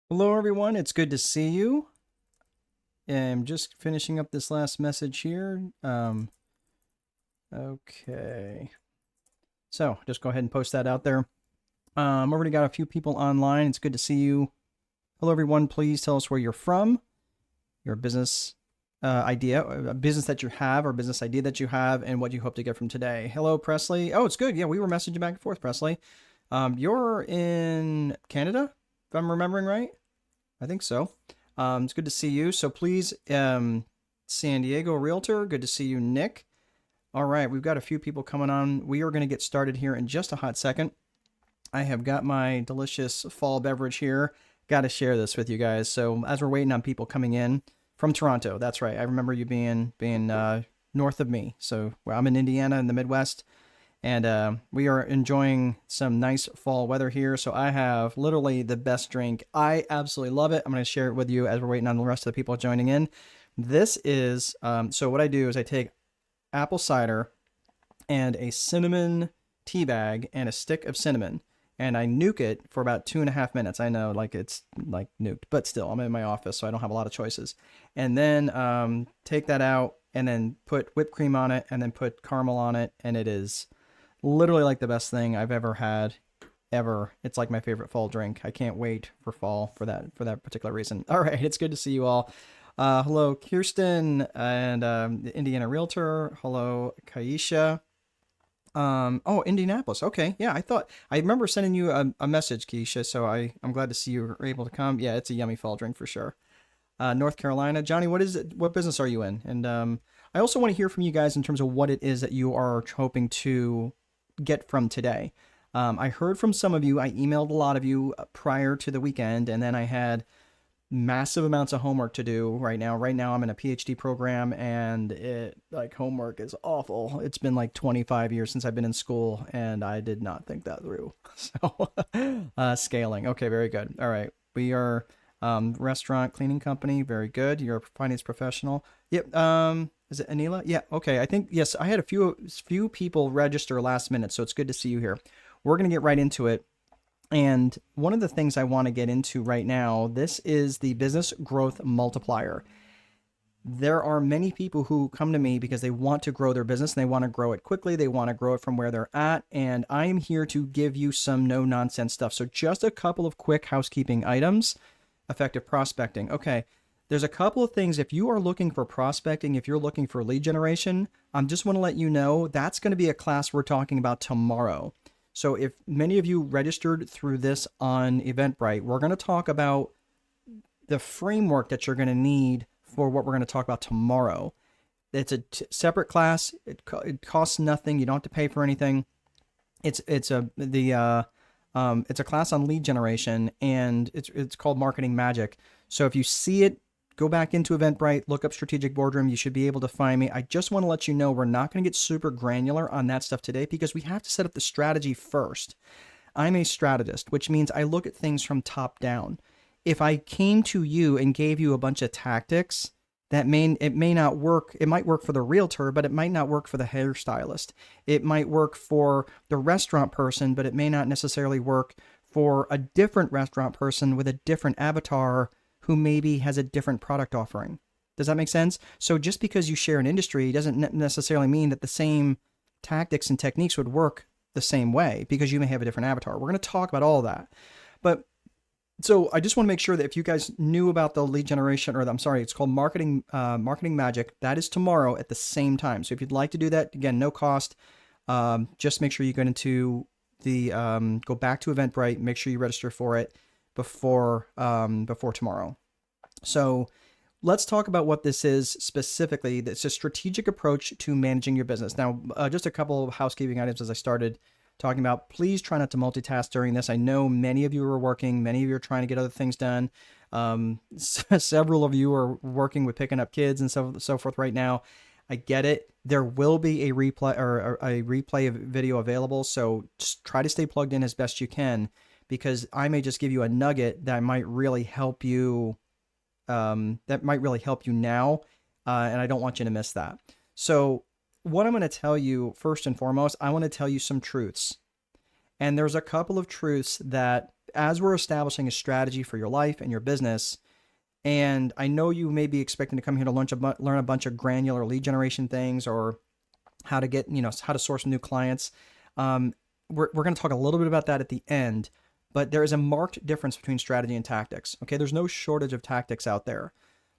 Hello, everyone. It's good to see you. I'm just finishing up this last message here. Okay. So just go ahead and post that out there. Already got a few people online. It's good to see you. Hello, everyone. Please tell us where you're from, your business idea, a business that you have, or business idea that you have, and what you hope to get from today. Hello, Presley. Oh, it's good. Yeah, we were messaging back and forth, Presley. You're in Canada, if I'm remembering right. I think so. It's good to see you. So please, San Diego Realtor, good to see you, Nick. All right, we've got a few people coming on. We are going to get started here in just a hot second. I have got my delicious fall beverage here. Got to share this with you guys. So as we're waiting on people coming in from Toronto, that's right. I remember you being north of me. So I'm in Indiana in the Midwest. And we are enjoying some nice fall weather here. So I have literally the best drink. I absolutely love it. I'm going to share it with you as we're waiting on the rest of the people joining in. This is, so what I do is I take apple cider and a cinnamon tea bag and a stick of cinnamon. And I nuke it for about 2.5 minutes. I know, like it's like nuked, but still, I'm in my office, so I don't have a lot of choices. And then take that out and then put whipped cream on it and then put caramel on it. And it is literally like the best thing I've ever had ever. It's like my favorite fall drink. I can't wait for fall for that particular reason. All right, it's good to see you all. Hello, Kirsten and the Indiana Realtor. Hello, Kaisha. Oh, Indianapolis. Okay, yeah. I remember sending you a message, Keisha. So I'm glad to see you were able to come. Yeah, it's a yummy fall drink for sure. North Carolina, Johnny. What is it? What business are you in? And I also want to hear from you guys in terms of what it is that you are hoping to get from today. I heard from some of you. I emailed a lot of you prior to the weekend, and then I had massive amounts of homework to do right now. Right now, I'm in a PhD program, and homework is awful. It's been like 25 years since I've been in school, and I did not think that through. So, scaling. Okay, very good. All right, we are restaurant cleaning company. Very good. You're a finance professional. Yep. Is it Anila? Yeah. Okay. I think yes. I had a few people register last minute, so it's good to see you here. We're gonna get right into it. And one of the things I want to get into right now, this is the business growth multiplier. There are many people who come to me because they want to grow their business and they want to grow it quickly. They want to grow it from where they're at. And I am here to give you some no nonsense stuff. So just a couple of quick housekeeping items. Effective prospecting. Okay. There's a couple of things. If you are looking for prospecting, if you're looking for lead generation, I just want to let you know that's going to be a class we're talking about tomorrow. So if many of you registered through this on Eventbrite, we're going to talk about the framework that you're going to need for what we're going to talk about tomorrow. It's a separate class. It costs nothing. You don't have to pay for anything. It's a class on lead generation, and it's called Marketing Magic. So if you see it, go back into Eventbrite, look up Strategic Boardroom. You should be able to find me. I just want to let you know we're not going to get super granular on that stuff today because we have to set up the strategy first. I'm a strategist, which means I look at things from top down. If I came to you and gave you a bunch of tactics, it may not work. It might work for the realtor, but it might not work for the hairstylist. It might work for the restaurant person, but it may not necessarily work for a different restaurant person with a different avatar who maybe has a different product offering. Does that make sense? So just because you share an industry doesn't necessarily mean that the same tactics and techniques would work the same way because you may have a different avatar. We're going to talk about all of that. But so I just want to make sure that if you guys knew about the lead generation, or I'm sorry, it's called Marketing Magic. That is tomorrow at the same time. So if you'd like to do that, again, no cost. Just make sure you go into go back to Eventbrite. Make sure you register for it before tomorrow. So let's talk about what this is specifically. It's a strategic approach to managing your business. Now, just a couple of housekeeping items as I started talking about. Please try not to multitask during this. I know many of you are working. Many of you are trying to get other things done. Several of you are working with picking up kids and so forth right now. I get it. There will be a replay of video available. So just try to stay plugged in as best you can, because I may just give you a nugget that might really help you. That might really help you now, and I don't want you to miss that. So what I'm going to tell you first and foremost, I want to tell you some truths. And there's a couple of truths that as we're establishing a strategy for your life and your business, and I know you may be expecting to come here to learn a bunch of granular lead generation things, or how to get, how to source new clients. We're going to talk a little bit about that at the end, but there is a marked difference between strategy and tactics. Okay. There's no shortage of tactics out there.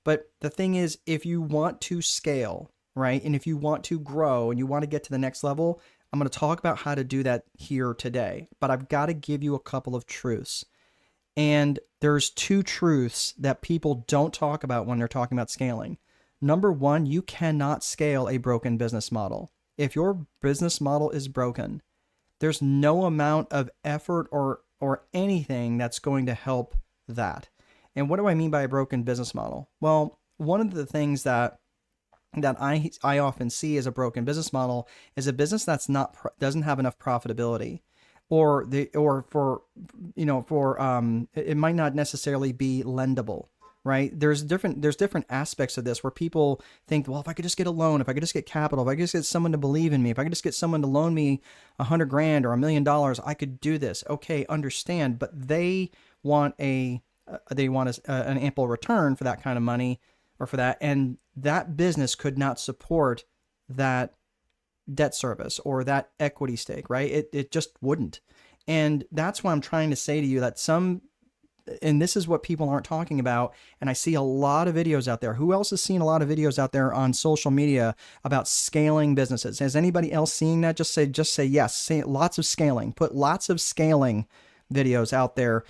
But the thing is, if you want to scale, right, and if you want to grow and you want to get to the next level, I'm going to talk about how to do that here today. But I've got to give you a couple of truths. And there's two truths that people don't talk about when they're talking about scaling. Number one, you cannot scale a broken business model. If your business model is broken, there's no amount of effort or anything that's going to help that. And what do I mean by a broken business model? Well, one of the things that I often see as a broken business model is a business that's doesn't have enough profitability, it might not necessarily be lendable. Right? There's different aspects of this where people think, well, if I could just get a loan, if I could just get capital, if I could just get someone to believe in me, if I could just get someone to loan me $100,000 or $1 million, I could do this. Okay, understand. But they want an ample return for that kind of money, or for that, and that business could not support that debt service or that equity stake. Right? It just wouldn't. And that's why I'm trying to say to you that and this is what people aren't talking about. And I see a lot of videos out there. Who else has seen a lot of videos out there on social media about scaling businesses? Has anybody else seen that? Just say yes. Say lots of scaling. Put lots of scaling videos out there.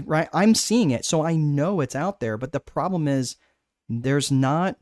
Right? I'm seeing it, so I know it's out there. But the problem is, not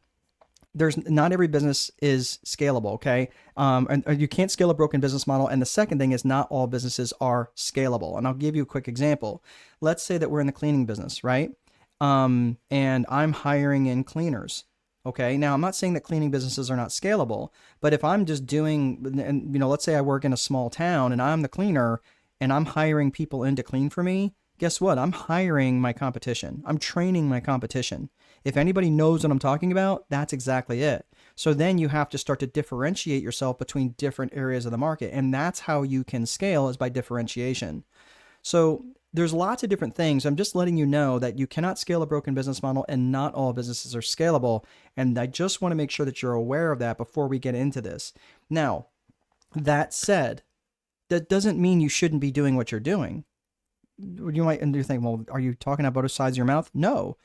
every business is scalable. Okay. And you can't scale a broken business model. And the second thing is, not all businesses are scalable. And I'll give you a quick example. Let's say that we're in the cleaning business, right? And I'm hiring in cleaners. Okay. Now, I'm not saying that cleaning businesses are not scalable, but if I'm just let's say I work in a small town and I'm the cleaner and I'm hiring people in to clean for me, guess what? I'm hiring my competition. I'm training my competition. If anybody knows what I'm talking about, that's exactly it. So then you have to start to differentiate yourself between different areas of the market. And that's how you can scale, is by differentiation. So there's lots of different things. I'm just letting you know that you cannot scale a broken business model, and not all businesses are scalable. And I just want to make sure that you're aware of that before we get into this. Now, that said, that doesn't mean you shouldn't be doing what you're doing. You might think, well, are you talking about both sides of your mouth? No.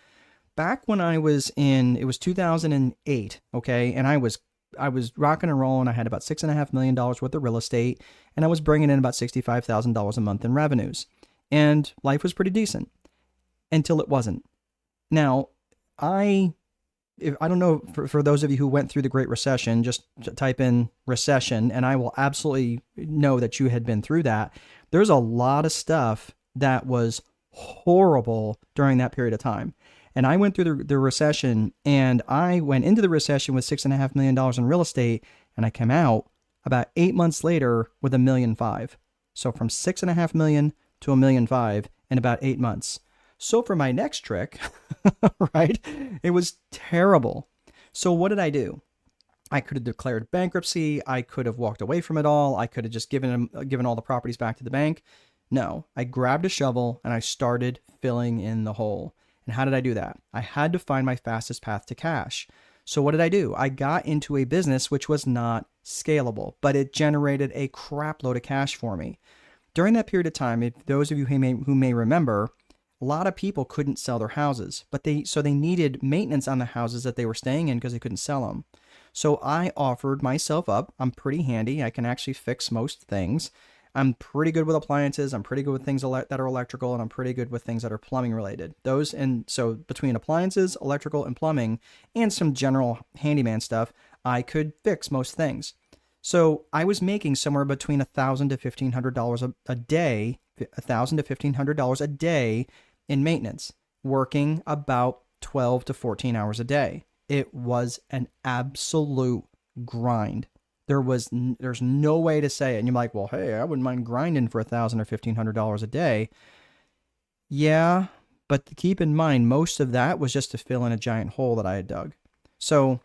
Back when it was 2008, okay, and I was rocking and rolling. I had about $6.5 million worth of real estate, and I was bringing in about $65,000 a month in revenues, and life was pretty decent until it wasn't. Now, I don't know, for those of you who went through the Great Recession, just type in recession, and I will absolutely know that you had been through that. There's a lot of stuff that was horrible during that period of time. And I went through the recession, and I went into the recession with $6.5 million in real estate, and I came out about 8 months later with $1.5 million. So from $6.5 million to $1.5 million in about 8 months. So for my next trick, right, it was terrible. So what did I do? I could have declared bankruptcy. I could have walked away from it all. I could have just given all the properties back to the bank. No, I grabbed a shovel and I started filling in the hole. And how did I do that? I had to find my fastest path to cash. So what did I do? I got into a business which was not scalable, but it generated a crap load of cash for me. During that period of time, if those of you who may remember, a lot of people couldn't sell their houses, but they needed maintenance on the houses that they were staying in because they couldn't sell them. So I offered myself up. I'm pretty handy. I can actually fix most things. I'm pretty good with appliances. I'm pretty good with things that are electrical, and I'm pretty good with things that are plumbing related. So between appliances, electrical, and plumbing, and some general handyman stuff, I could fix most things. So I was making somewhere between $1,000 to $1,500 a day, $1,000 to $1,500 a day in maintenance, working about 12 to 14 hours a day. It was an absolute grind. There's no way to say it. And you're like, well, hey, I wouldn't mind grinding for $1,000 or $1,500 a day. Yeah, but keep in mind, most of that was just to fill in a giant hole that I had dug. So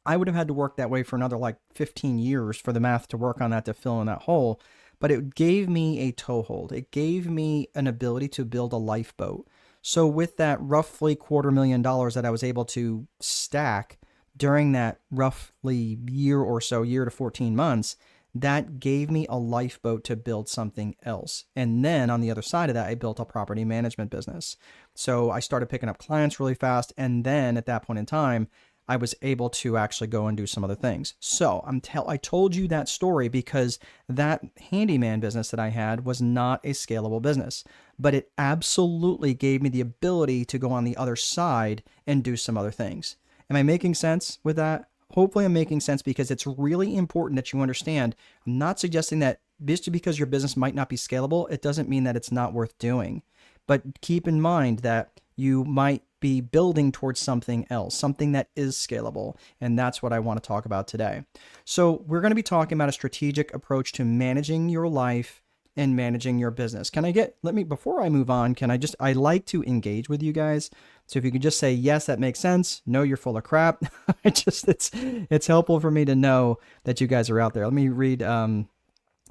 I would have had to work that way for another 15 years for the math to work on that, to fill in that hole. but it gave me a toehold. It gave me an ability to build a lifeboat. So with that roughly $250,000 that I was able to stack during that roughly year or so, year to 14 months, that gave me a lifeboat to build something else. And then on the other side of that, I built a property management business. So I started picking up clients really fast. And then at that point in time, I was able to actually go and do some other things. So I told you that story because that handyman business that I had was not a scalable business, but it absolutely gave me the ability to go on the other side and do some other things. Am I making sense with that? Hopefully I'm making sense, because it's really important that you understand. I'm not suggesting that just because your business might not be scalable, it doesn't mean that it's not worth doing. But keep in mind that you might be building towards something else, something that is scalable. And that's what I want to talk about today. So we're going to be talking about a strategic approach to managing your life and managing your business. Before I move on, I like to engage with you guys. So if you could just say, yes, that makes sense. No, you're full of crap. It's helpful for me to know that you guys are out there. Let me read.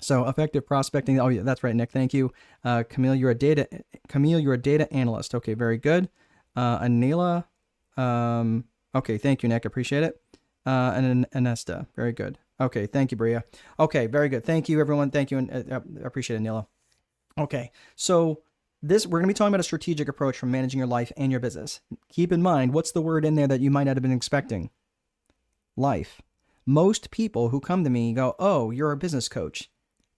So effective prospecting. Oh yeah, that's right, Nick. Thank you. Camille, you're a data analyst. Okay, very good. Anila. Okay, thank you, Nick. Appreciate it. And Anesta. Very good. Okay, thank you, Bria. Okay, very good. Thank you, everyone. Thank you, and I appreciate it, Nila. Okay, so we're going to be talking about a strategic approach from managing your life and your business. Keep in mind, what's the word in there that you might not have been expecting? Life. Most people who come to me go, oh, you're a business coach.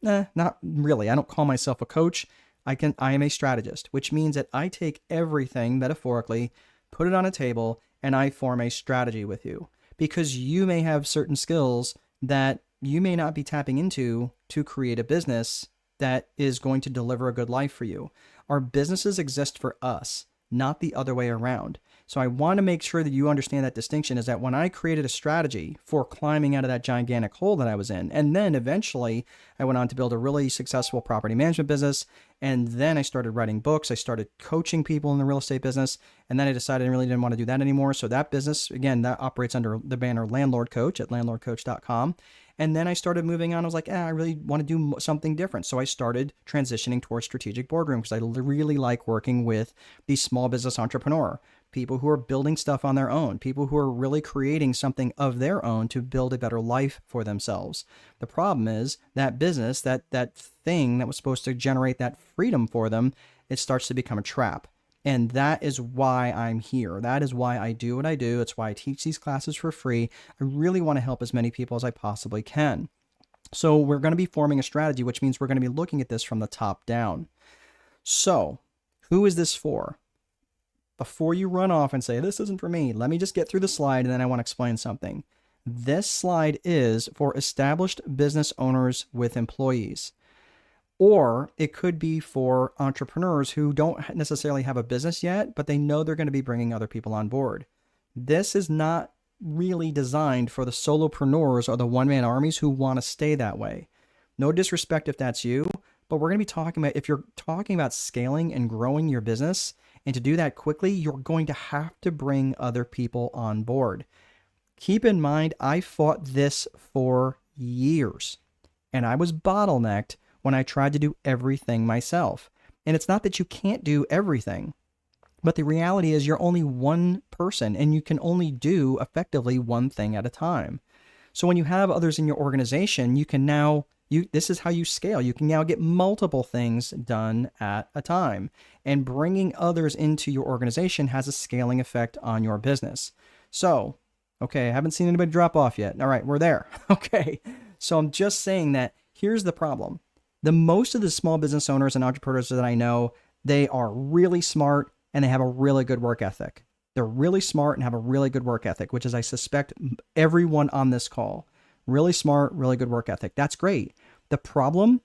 Not really. I don't call myself a coach. I am a strategist, which means that I take everything metaphorically, put it on a table, and I form a strategy with you, because you may have certain skills that you may not be tapping into to create a business that is going to deliver a good life for you. Our businesses exist for us, not the other way around. So I want to make sure that you understand that distinction, is that when I created a strategy for climbing out of that gigantic hole that I was in, and then eventually I went on to build a really successful property management business, and then I started writing books, I started coaching people in the real estate business, and then I decided I really didn't want to do that anymore. So that business, again, that operates under the banner Landlord Coach at landlordcoach.com. And then I started moving on. I was like, I really want to do something different. So I started transitioning towards strategic boardroom, because I really like working with the small business entrepreneur, people who are building stuff on their own, people who are really creating something of their own to build a better life for themselves. The problem is that business, that thing that was supposed to generate that freedom for them, it starts to become a trap. And that is why I'm here. That is why I do what I do. It's why I teach these classes for free. I really want to help as many people as I possibly can. So we're going to be forming a strategy, which means we're going to be looking at this from the top down. So who is this for? Before you run off and say, this isn't for me, let me just get through the slide, and then I want to explain something. This slide is for established business owners with employees. Or it could be for entrepreneurs who don't necessarily have a business yet, but they know they're going to be bringing other people on board. This is not really designed for the solopreneurs or the one-man armies who want to stay that way. No disrespect if that's you, but we're going to be talking about, if you're talking about scaling and growing your business, and to do that quickly, you're going to have to bring other people on board. Keep in mind, I fought this for years, and I was bottlenecked when I tried to do everything myself. And it's not that you can't do everything, but the reality is you're only one person, and you can only do effectively one thing at a time. So when you have others in your organization, you can now, this is how you scale. You can now get multiple things done at a time, and bringing others into your organization has a scaling effect on your business. So, okay, I haven't seen anybody drop off yet. All right, we're there. Okay. So I'm just saying that here's the problem. Most of the small business owners and entrepreneurs that I know, they are really smart and they have a really good work ethic. They're really smart and have a really good work ethic, which is, I suspect, everyone on this call. Really smart, really good work ethic. That's great. The problem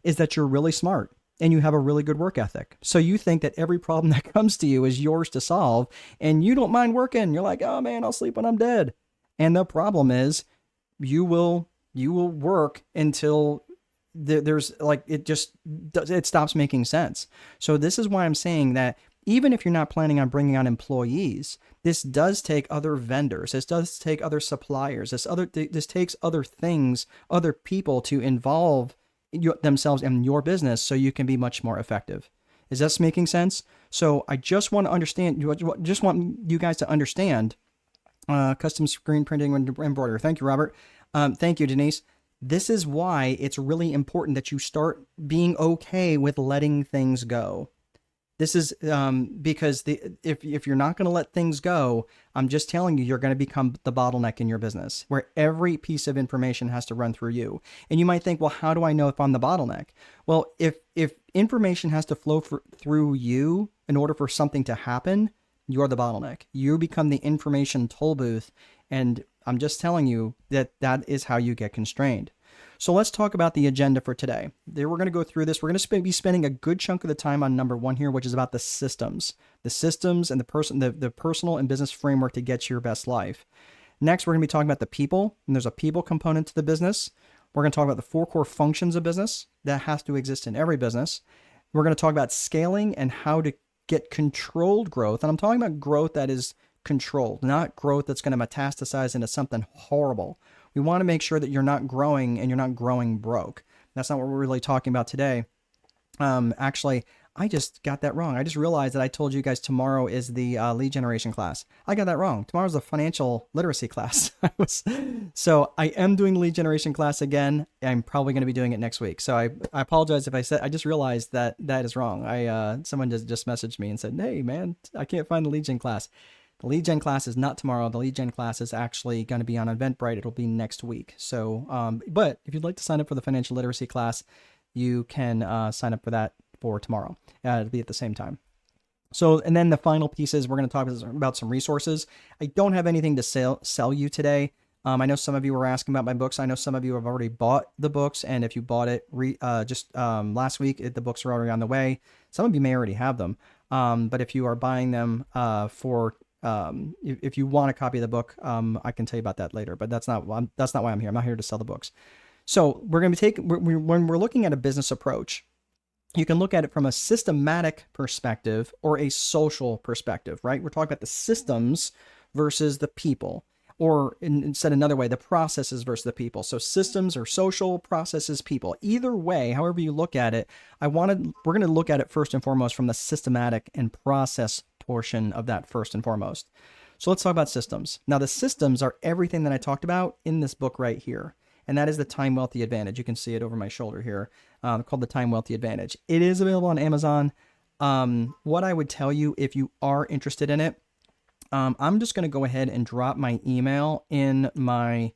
is that you're really smart and you have a really good work ethic. So you think that every problem that comes to you is yours to solve, and you don't mind working. You're like, oh man, I'll sleep when I'm dead. And the problem is you will work until there's like, it stops making sense. So this is why I'm saying that even if you're not planning on bringing on employees, this does take other vendors. This does take other suppliers. This takes other things, other people to involve themselves and your business so you can be much more effective. Is this making sense? So I just want to understand, just want you guys to understand custom screen printing and embroidery. Thank you, Robert. Thank you, Denise. This is why it's really important that you start being okay with letting things go. This is because if you're not going to let things go, I'm just telling you, you're going to become the bottleneck in your business, where every piece of information has to run through you. And you might think, well, how do I know if I'm the bottleneck? Well, if information has to flow through you in order for something to happen, you're the bottleneck. You become the information toll booth. And I'm just telling you that is how you get constrained. So let's talk about the agenda for today. We're going to go through this. We're going to be spending a good chunk of the time on number 1 here, which is about the systems and the personal and business framework to get your best life. Next, we're going to be talking about the people, and there's a people component to the business. We're going to talk about the 4 core functions of business that has to exist in every business. We're going to talk about scaling and how to get controlled growth. And I'm talking about growth that is controlled, not growth that's going to metastasize into something horrible. We want to make sure that you're not growing and you're not growing broke. That's not what we're really talking about today. Actually, I just got that wrong. I just realized that I told you guys tomorrow is the lead generation class. I got that wrong. Tomorrow's the financial literacy class. So I am doing the lead generation class again. I'm probably going to be doing it next week. So I apologize if I said, I just realized that is wrong. Someone just messaged me and said, hey man, I can't find the lead gen class. The lead gen class is not tomorrow. The lead gen class is actually going to be on Eventbrite. It'll be next week. So, but if you'd like to sign up for the financial literacy class, you can sign up for that for tomorrow. It'll be at the same time. So, and then the final piece is we're going to talk about some resources. I don't have anything to sell you today. I know some of you were asking about my books. I know some of you have already bought the books. And if you bought it last week, the books are already on the way. Some of you may already have them. But if you are buying them if you want a copy of the book, I can tell you about that later, but that's not why I'm here. I'm not here to sell the books. So we're going to when we're looking at a business approach, you can look at it from a systematic perspective or a social perspective, right? We're talking about the systems versus the people, or said another way, the processes versus the people. So systems or social, processes, people. Either way, however you look at it, we're going to look at it first and foremost from the systematic and process portion of that first and foremost. So let's talk about systems. Now the systems are everything that I talked about in this book right here. And that is the Time Wealthy Advantage. You can see it over my shoulder here, called the Time Wealthy Advantage. It is available on Amazon. What I would tell you if you are interested in it, I'm just going to go ahead and drop my email in my,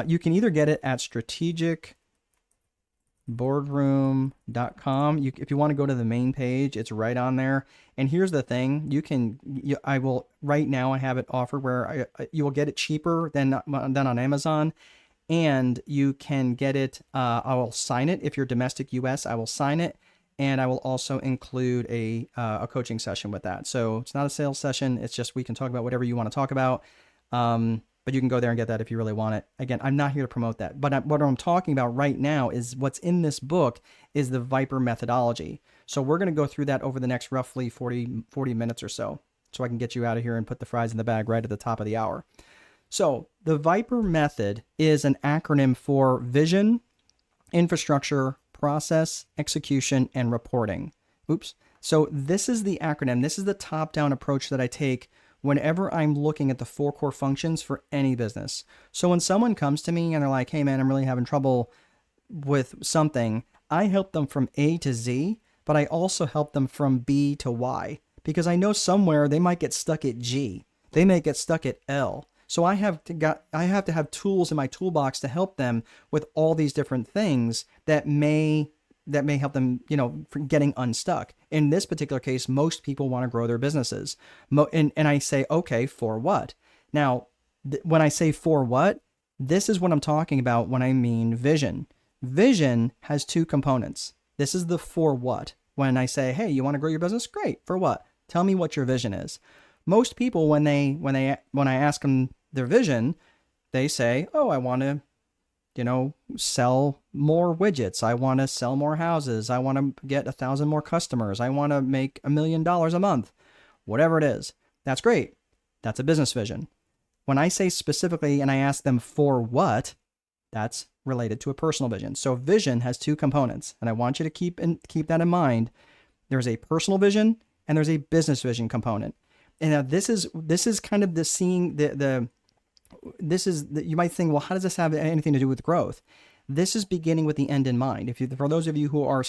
you can either get it at strategicboardroom.com. If you want to go to the main page, it's right on there. And here's the thing, right now I have it offered where you will get it cheaper than on Amazon. And you can get it, I will sign it. If you're domestic US, I will sign it. And I will also include a coaching session with that. So it's not a sales session. It's just we can talk about whatever you want to talk about. But you can go there and get that if you really want it. Again, I'm not here to promote that. But what I'm talking about right now is what's in this book is the Viper methodology. So we're going to go through that over the next roughly 40 minutes or so I can get you out of here and put the fries in the bag right at the top of the hour. So the Viper method is an acronym for vision, infrastructure, process, execution, and reporting. So this is the acronym. This is the top-down approach that I take whenever I'm looking at the 4 core functions for any business. So when someone comes to me and they're like, hey man, I'm really having trouble with something, I help them from A to Z, but I also help them from B to Y, because I know somewhere they might get stuck at G. They may get stuck at L. So I have to have tools in my toolbox to help them with all these different things that may help them, for getting unstuck. In this particular case, most people want to grow their businesses. And I say, okay, for what? Now, when I say for what, this is what I'm talking about when I mean vision. Vision has 2 components. This is the for what. When I say, hey, you want to grow your business? Great. For what? Tell me what your vision is. Most people, when I ask them their vision, they say, oh, I want to, sell more widgets. I want to sell more houses. I want to get 1,000 more customers. I want to make $1 million a month. Whatever it is. That's great. That's a business vision. When I say specifically and I ask them for what, That's related to a personal vision. So vision has two components, and I want you to keep that in mind. There's a personal vision and there's a business vision component. And now this is kind of the seeing you might think, well, how does this have anything to do with growth? This is beginning with the end in mind. For those of you who are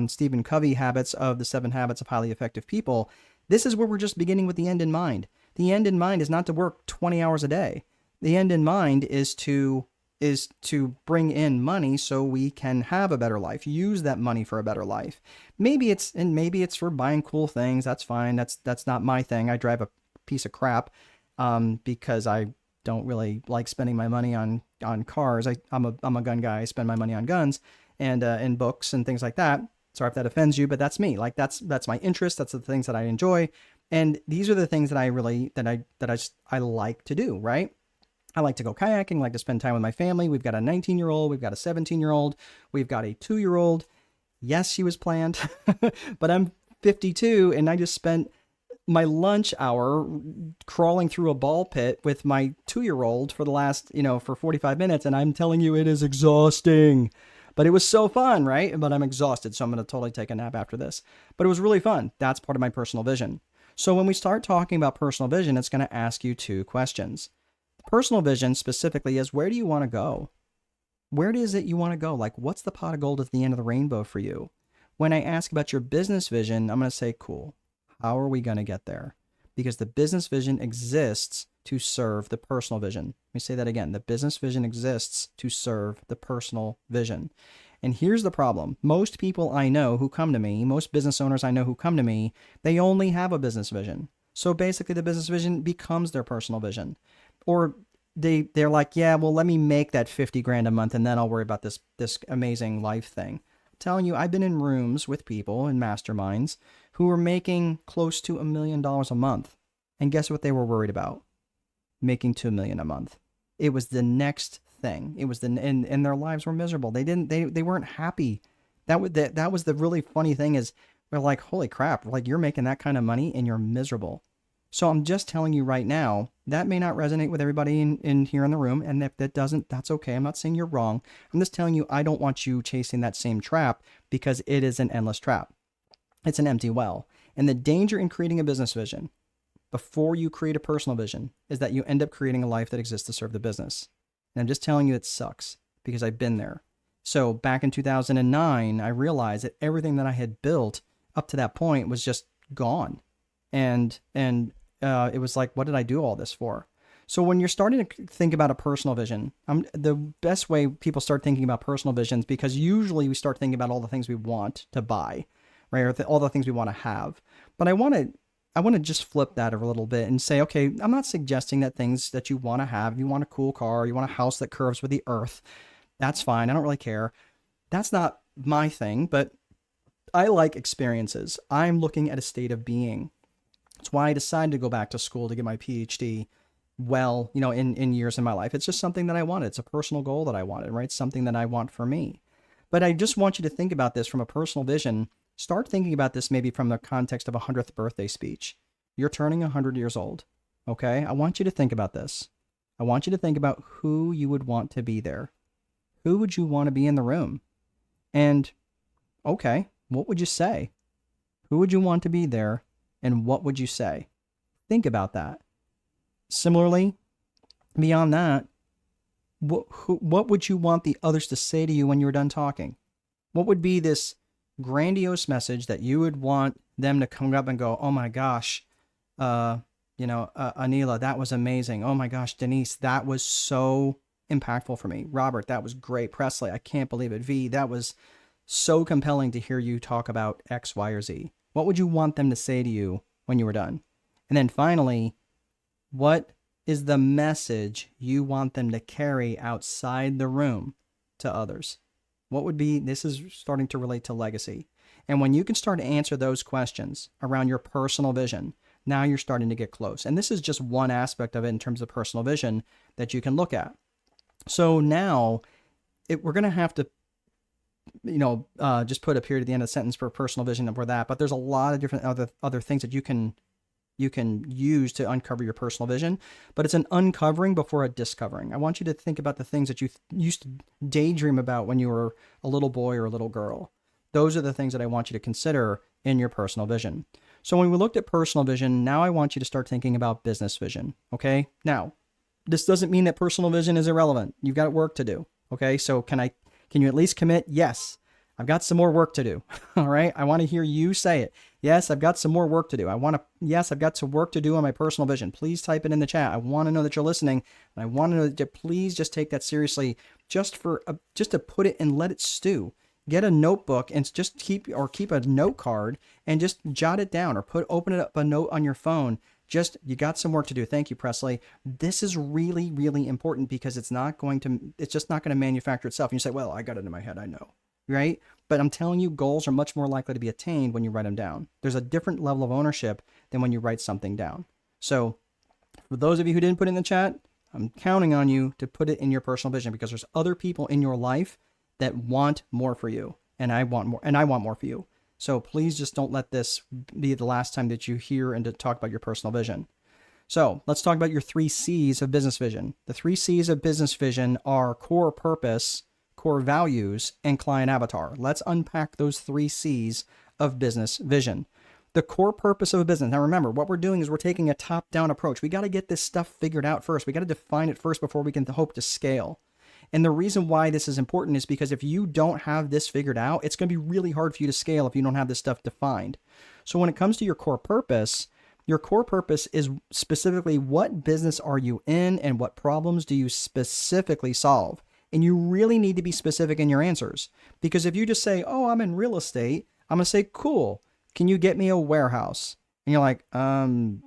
Stephen Covey habits of the 7 Habits of Highly Effective People, this is where we're just beginning with the end in mind. The end in mind is not to work 20 hours a day. The end in mind is to bring in money so we can have a better life, use that money for a better life. Maybe it's for buying cool things. That's fine. That's not my thing. I drive a piece of crap because I don't really like spending my money on cars. I'm a gun guy. I spend my money on guns and in books and things like that. Sorry if that offends you, but that's me. Like that's my interest. That's the things that I enjoy. And these are the things that I like to do, right? I like to go kayaking, like to spend time with my family. We've got a 19-year-old, we've got a 17-year-old, we've got a 2-year-old. Yes, she was planned, but I'm 52 and I just spent my lunch hour crawling through a ball pit with my 2-year-old for the last, for 45 minutes. And I'm telling you, it is exhausting, but it was so fun, right? But I'm exhausted, so I'm going to totally take a nap after this. But it was really fun. That's part of my personal vision. So when we start talking about personal vision, it's going to ask you 2 questions. Personal vision specifically is, where do you want to go? Where is it you want to go? Like, what's the pot of gold at the end of the rainbow for you? When I ask about your business vision, I'm going to say, cool. How are we going to get there? Because the business vision exists to serve the personal vision. Let me say that again. The business vision exists to serve the personal vision. And here's the problem. Most people I know who come to me, most business owners I know who come to me, they only have a business vision. So basically the business vision becomes their personal vision. Or they're like, yeah, well, let me make that 50 grand a month and then I'll worry about this amazing life thing. I'm telling you, I've been in rooms with people in masterminds who were making close to $1 million a month. And guess what they were worried about? Making $2 million a month. It was the next thing. It was and their lives were miserable. They weren't happy. That was the really funny thing is we're like, holy crap, like you're making that kind of money and you're miserable. So I'm just telling you right now, that may not resonate with everybody in here in the room. And if that doesn't, that's okay. I'm not saying you're wrong. I'm just telling you, I don't want you chasing that same trap because it is an endless trap. It's an empty well. And the danger in creating a business vision before you create a personal vision is that you end up creating a life that exists to serve the business. And I'm just telling you, it sucks because I've been there. So back in 2009, I realized that everything that I had built up to that point was just gone. And it was like, what did I do all this for? So when you're starting to think about a personal vision, the best way people start thinking about personal visions, because usually we start thinking about all the things we want to buy, right? Or all the things we want to have. But I want to just flip that a little bit and say, okay, I'm not suggesting that things that you want to have, you want a cool car, you want a house that curves with the earth, that's fine. I don't really care. That's not my thing, but I like experiences. I'm looking at a state of being. That's why I decided to go back to school to get my PhD in years in my life. It's just something that I wanted. It's a personal goal that I wanted, right? Something that I want for me. But I just want you to think about this from a personal vision. Start thinking about this maybe from the context of a 100th birthday speech. You're turning 100 years old, okay? I want you to think about this. I want you to think about who you would want to be there. Who would you want to be in the room? And, okay, what would you say? Who would you want to be there? And what would you say? Think about that. Similarly, beyond that, what would you want the others to say to you when you were done talking? What would be this grandiose message that you would want them to come up and go, oh my gosh, Anila, that was amazing. Oh my gosh, Denise, that was so impactful for me. Robert, that was great. Presley, I can't believe it. V, that was so compelling to hear you talk about X, Y, or Z. What would you want them to say to you when you were done? And then finally, what is the message you want them to carry outside the room to others? What would be, this is starting to relate to legacy. And when you can start to answer those questions around your personal vision, now you're starting to get close. And this is just one aspect of it in terms of personal vision that you can look at. So now we're going to have to just put a period at the end of the sentence for personal vision for that. But there's a lot of different other things that you can you can use to uncover your personal vision, but it's an uncovering before a discovering. I want you to think about the things that you used to daydream about when you were a little boy or a little girl. Those are the things that I want you to consider in your personal vision. So when we looked at personal vision, now I want you to start thinking about business vision. Okay. Now, this doesn't mean that personal vision is irrelevant. You've got work to do. Okay. So can you at least commit? Yes. I've got some more work to do. All right. I want to hear you say it. Yes, I've got some more work to do. Yes, I've got some work to do on my personal vision. Please type it in the chat. I want to know that you're listening. And I want to know that you please just take that seriously just to put it and let it stew. Get a notebook and just keep a note card and just jot it down or open it up a note on your phone. You got some work to do. Thank you, Presley. This is really, really important because it's just not going to manufacture itself. And you say, well, I got it in my head. I know. Right? But I'm telling you, goals are much more likely to be attained when you write them down. There's a different level of ownership than when you write something down. So for those of you who didn't put it in the chat, I'm counting on you to put it in your personal vision because there's other people in your life that want more for you. And I want more for you. So please just don't let this be the last time that you hear and to talk about your personal vision. So let's talk about your 3 C's of business vision. The 3 C's of business vision are core purpose, core values, and client avatar. Let's unpack those 3 C's of business vision. The core purpose of a business. Now remember, what we're doing is we're taking a top-down approach. We got to get this stuff figured out first. We got to define it first before we can hope to scale. And the reason why this is important is because if you don't have this figured out, it's going to be really hard for you to scale if you don't have this stuff defined. So when it comes to your core purpose is specifically what business are you in and what problems do you specifically solve? And you really need to be specific in your answers. Because if you just say, oh, I'm in real estate, I'm going to say, cool, can you get me a warehouse? And you're like, no,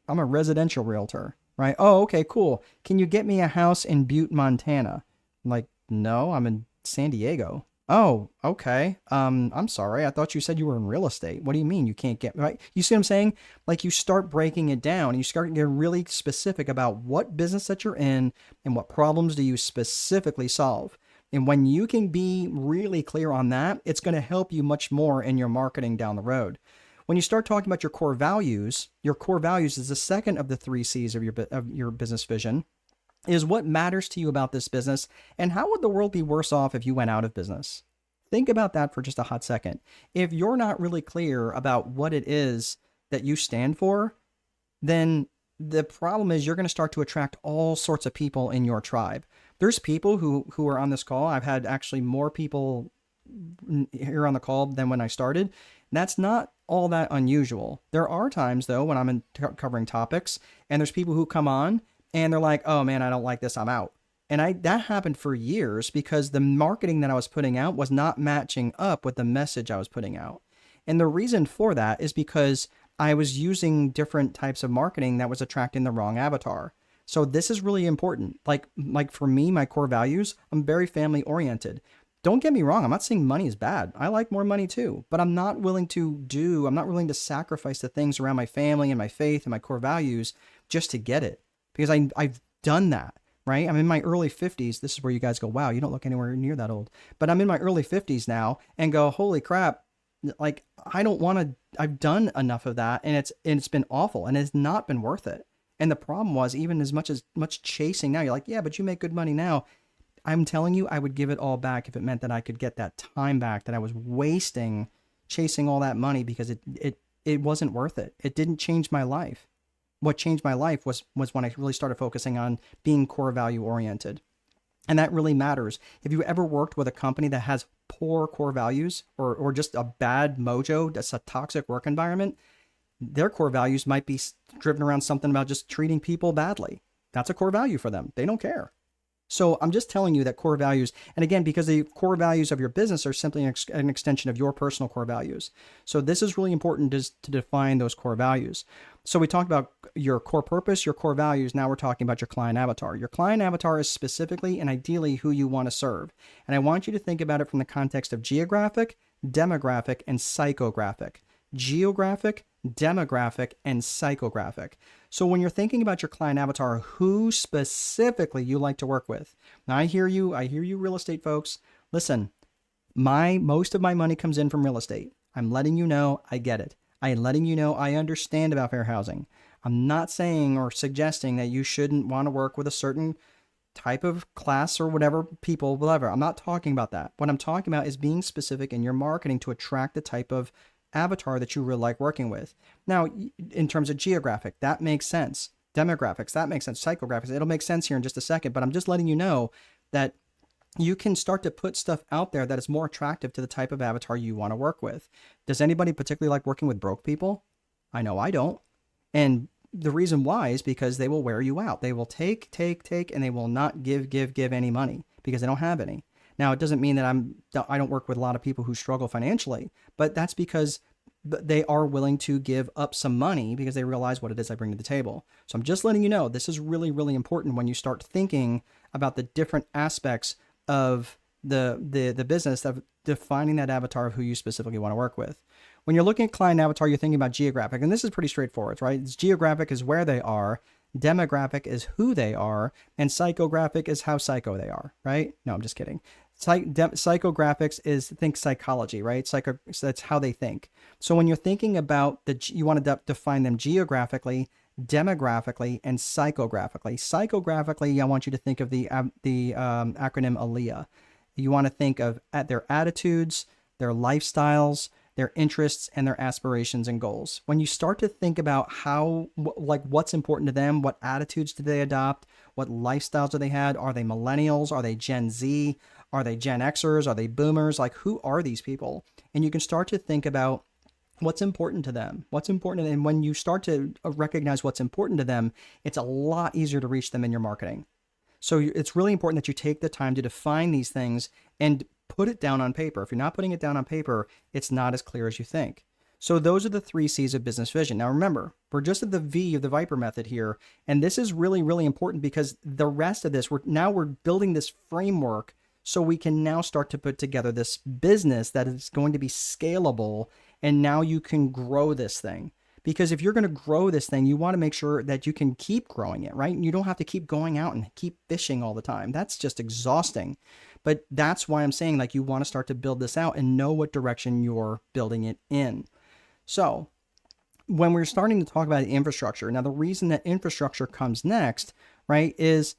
I'm a residential realtor, right? Oh, okay, cool. Can you get me a house in Butte, Montana? I'm like, no, I'm in San Diego. Oh, okay. I'm sorry. I thought you said you were in real estate. What do you mean you can't get, right? You see what I'm saying? Like you start breaking it down and you start getting really specific about what business that you're in and what problems do you specifically solve. And when you can be really clear on that, it's going to help you much more in your marketing down the road. When you start talking about your core values is the second of the 3 C's of your business vision. Is what matters to you about this business, and how would the world be worse off if you went out of business? Think about that for just a hot second. If you're not really clear about what it is that you stand for, then the problem is you're going to start to attract all sorts of people in your tribe. There's people who are on this call. I've had actually more people here on the call than when I started. That's not all that unusual. There are times, though, when I'm covering topics, and there's people who come on, and they're like, oh man, I don't like this, I'm out. And that happened for years because the marketing that I was putting out was not matching up with the message I was putting out. And the reason for that is because I was using different types of marketing that was attracting the wrong avatar. So this is really important. Like for me, my core values, I'm very family oriented. Don't get me wrong, I'm not saying money is bad. I like more money too, but I'm not willing to sacrifice the things around my family and my faith and my core values just to get it. Because I've done that, right? I'm in my early 50s. This is where you guys go, wow, you don't look anywhere near that old. But I'm in my early 50s now and go, holy crap, like I've done enough of that and it's been awful and it's not been worth it. And the problem was even as much chasing now, you're like, yeah, but you make good money now. I'm telling you, I would give it all back if it meant that I could get that time back that I was wasting chasing all that money because it wasn't worth it. It didn't change my life. What changed my life was when I really started focusing on being core value oriented. And that really matters. If you ever worked with a company that has poor core values or just a bad mojo, that's a toxic work environment, their core values might be driven around something about just treating people badly. That's a core value for them. They don't care. So I'm just telling you that core values, and again, because the core values of your business are simply an extension of your personal core values. So this is really important to define those core values. So we talked about your core purpose, your core values. Now we're talking about your client avatar. Your client avatar is specifically and ideally who you want to serve. And I want you to think about it from the context of geographic, demographic, and psychographic. Geographic, demographic, and psychographic. So when you're thinking about your client avatar, who specifically you like to work with. Now I hear you real estate folks. Listen, most of my money comes in from real estate. I'm letting you know, I get it. I am letting you know I understand about fair housing. I'm not saying or suggesting that you shouldn't want to work with a certain type of class or whatever, people, whatever. I'm not talking about that. What I'm talking about is being specific in your marketing to attract the type of avatar that you really like working with. Now, in terms of geographic, that makes sense. Demographics, that makes sense. Psychographics, it'll make sense here in just a second, but I'm just letting you know that you can start to put stuff out there that is more attractive to the type of avatar you want to work with. Does anybody particularly like working with broke people? I know I don't. And the reason why is because they will wear you out. They will take, and they will not give any money because they don't have any. Now, it doesn't mean that I don't work with a lot of people who struggle financially, but that's because they are willing to give up some money because they realize what it is I bring to the table. So I'm just letting you know, this is really, really important when you start thinking about the different aspects of the business of defining that avatar of who you specifically want to work with. When you're looking at client avatar, you're thinking about geographic, and this is pretty straightforward, right? It's geographic is where they are, demographic is who they are, and psychographic is how psycho they are, right? No, I'm just kidding. Psychographics is think psychology, right? So that's how they think. So when you're thinking about you want to define them geographically, demographically, and psychographically. Psychographically, I want you to think of the acronym ALEA. You want to think of their attitudes, their lifestyles, their interests, and their aspirations and goals. When you start to think about what's important to them, what attitudes do they adopt, what lifestyles do they have? Are they millennials? Are they Gen Z? Are they Gen Xers? Are they boomers? Like, who are these people? And you can start to think about what's important to them. What's important to them. And when you start to recognize what's important to them, it's a lot easier to reach them in your marketing. So it's really important that you take the time to define these things and put it down on paper. If you're not putting it down on paper, it's not as clear as you think. So those are the 3 C's of business vision. Now remember, we're just at the V of the Viper method here. And this is really, really important because the rest of this, we're building this framework so we can now start to put together this business that is going to be scalable. And now you can grow this thing. Because if you're going to grow this thing, you want to make sure that you can keep growing it, right? You don't have to keep going out and keep fishing all the time. That's just exhausting. But that's why I'm saying, like, you want to start to build this out and know what direction you're building it in. So when we're starting to talk about the infrastructure, now the reason that infrastructure comes next, right, is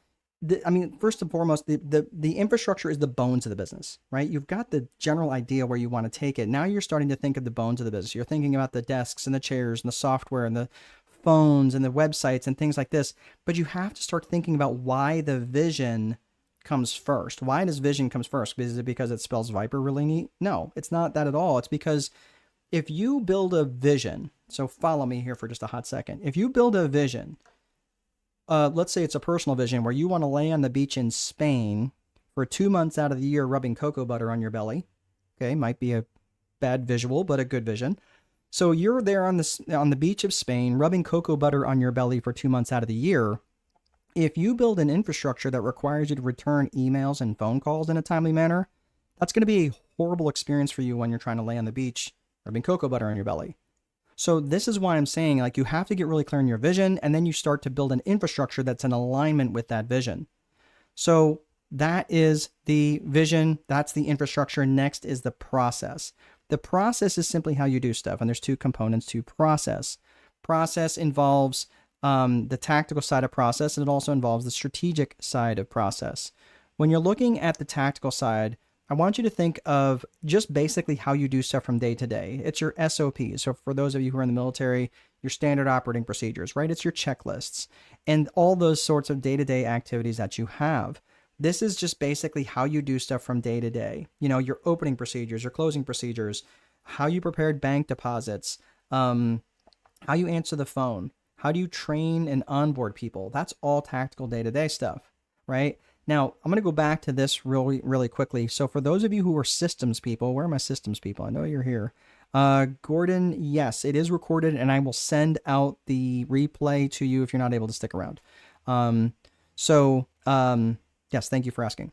first and foremost, the infrastructure is the bones of the business, right? You've got the general idea where you want to take it. Now you're starting to think of the bones of the business. You're thinking about the desks and the chairs and the software and the phones and the websites and things like this. But you have to start thinking about why the vision comes first. Why does vision comes first? Is it because it spells Viper really neat? No, it's not that at all. It's because if you build a vision, so follow me here for just a hot second. If you build a vision, let's say it's a personal vision where you want to lay on the beach in Spain for 2 months out of the year rubbing cocoa butter on your belly. Okay, might be a bad visual, but a good vision. So you're there on the beach of Spain rubbing cocoa butter on your belly for 2 months out of the year. If you build an infrastructure that requires you to return emails and phone calls in a timely manner, that's going to be a horrible experience for you when you're trying to lay on the beach rubbing cocoa butter on your belly. So this is why I'm saying, like, you have to get really clear on your vision, and then you start to build an infrastructure that's in alignment with that vision. So that is the vision. That's the infrastructure. Next is the process. The process is simply how you do stuff. And there's 2 components to process. Process involves the tactical side of process, and it also involves the strategic side of process. When you're looking at the tactical side, I want you to think of just basically how you do stuff from day to day. It's your SOPs. So for those of you who are in the military, your standard operating procedures, right? It's your checklists and all those sorts of day-to-day activities that you have. This is just basically how you do stuff from day to day. You know, your opening procedures, your closing procedures, how you prepared bank deposits, how you answer the phone, how do you train and onboard people. That's all tactical day-to-day stuff, right? Now, I'm going to go back to this really, really quickly. So for those of you who are systems people, where are my systems people? I know you're here. Gordon, yes, it is recorded, and I will send out the replay to you if you're not able to stick around. Yes, thank you for asking.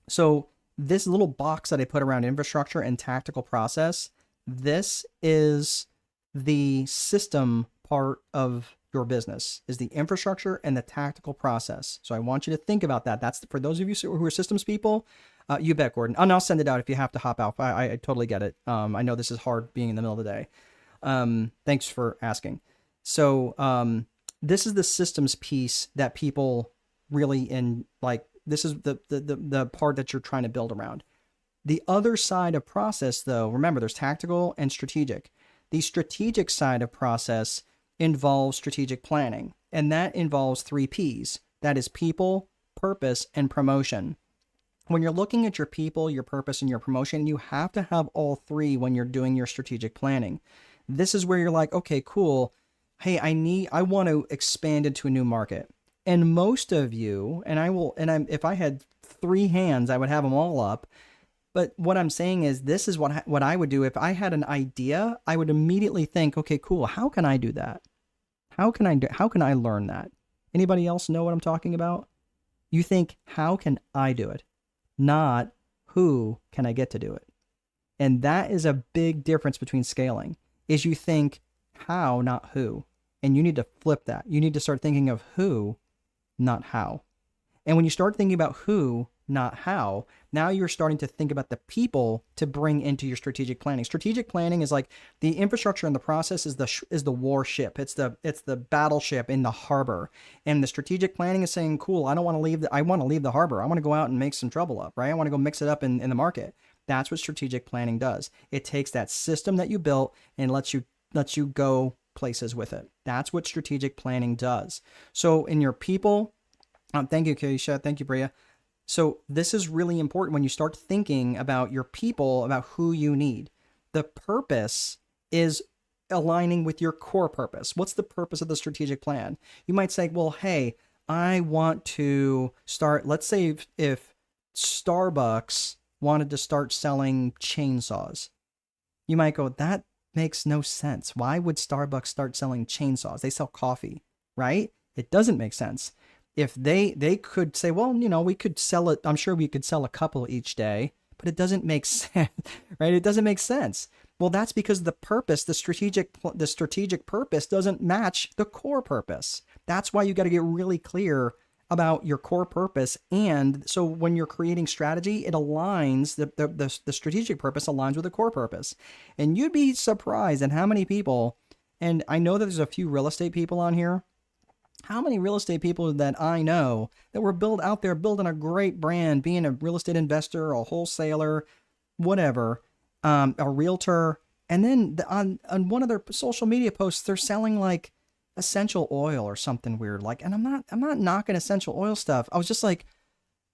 So this little box that I put around infrastructure and tactical process, this is the system part of your business, is the infrastructure and the tactical process. So I want you to think about that. That's for those of you who are systems people. You bet, Gordon. And I'll send it out if you have to hop out. I totally get it. I know this is hard being in the middle of the day. Thanks for asking. So this is the systems piece that people really this is the part that you're trying to build around. The other side of process, though, remember, there's tactical and strategic. The strategic side of process involves strategic planning, and that involves 3 P's. That is people, purpose, and promotion. When you're looking at your people, your purpose, and your promotion, you have to have all 3 when you're doing your strategic planning. This is where you're like, okay, cool. Hey, I want to expand into a new market. And most of you, if I had 3 hands, I would have them all up. But what I'm saying is, this is what I would do. If I had an idea, I would immediately think, okay, cool. How can I do that? How can I learn that? Anybody else know what I'm talking about? You think, how can I do it? Not who can I get to do it? And that is a big difference between scaling, is you think how, not who. And you need to flip that. You need to start thinking of who, not how. And when you start thinking about who, not how, now you're starting to think about the people to bring into your strategic planning. Strategic planning is like the infrastructure and the process is the warship. It's the battleship in the harbor. And the strategic planning is saying, cool, I want to leave the harbor. I want to go out and make some trouble up, right? I want to go mix it up in the market. That's what strategic planning does. It takes that system that you built and lets you go places with it. That's what strategic planning does. So in your people, thank you, Keisha. Thank you, Bria. So this is really important when you start thinking about your people, about who you need. The purpose is aligning with your core purpose. What's the purpose of the strategic plan? You might say, well, hey, I want to start, let's say if Starbucks wanted to start selling chainsaws. You might go, that makes no sense. Why would Starbucks start selling chainsaws? They sell coffee, right? It doesn't make sense. If they could say, well, we could sell it. I'm sure we could sell a couple each day, but it doesn't make sense, right? It doesn't make sense. Well, that's because the purpose, the strategic purpose doesn't match the core purpose. That's why you got to get really clear about your core purpose. And so when you're creating strategy, it aligns, the strategic purpose aligns with the core purpose. And you'd be surprised at how many people, and I know that there's a few real estate people on here, how many real estate people that I know that were out there building a great brand, being a real estate investor, a wholesaler, whatever, a realtor. And then on one of their social media posts, they're selling like essential oil or something weird. Like, and I'm not knocking essential oil stuff. I was just like,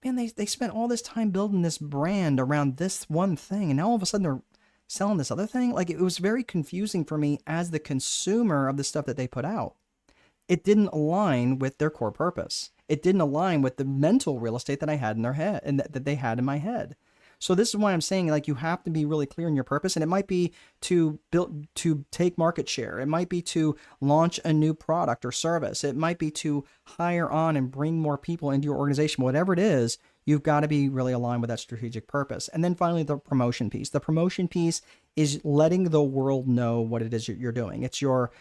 man, they spent all this time building this brand around this one thing. And now all of a sudden they're selling this other thing. Like, it was very confusing for me as the consumer of the stuff that they put out. It didn't align with their core purpose. It didn't align with the mental real estate that I had in their head and that they had in my head. So this is why I'm saying, like, you have to be really clear in your purpose. And it might be to take market share. It might be to launch a new product or service. It might be to hire on and bring more people into your organization. Whatever it is, you've got to be really aligned with that strategic purpose. And then finally, the promotion piece. The promotion piece is letting the world know what it is you're doing. It's your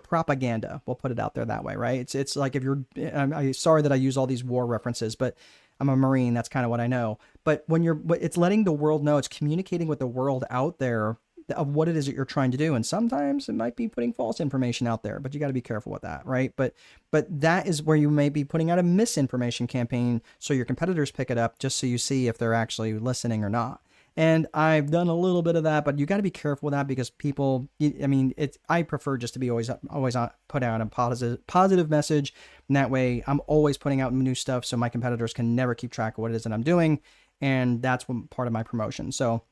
propaganda. We'll put it out there that way, right? It's like, if you're, I'm sorry that I use all these war references, but I'm a Marine. That's kind of what I know. But it's letting the world know, it's communicating with the world out there of what it is that you're trying to do. And sometimes it might be putting false information out there, but you got to be careful with that, right? But that is where you may be putting out a misinformation campaign so your competitors pick it up, just so you see if they're actually listening or not. And I've done a little bit of that, but you got to be careful with that, because people, I prefer just to be always put out a positive message. And that way I'm always putting out new stuff so my competitors can never keep track of what it is that I'm doing. And that's part of my promotion. So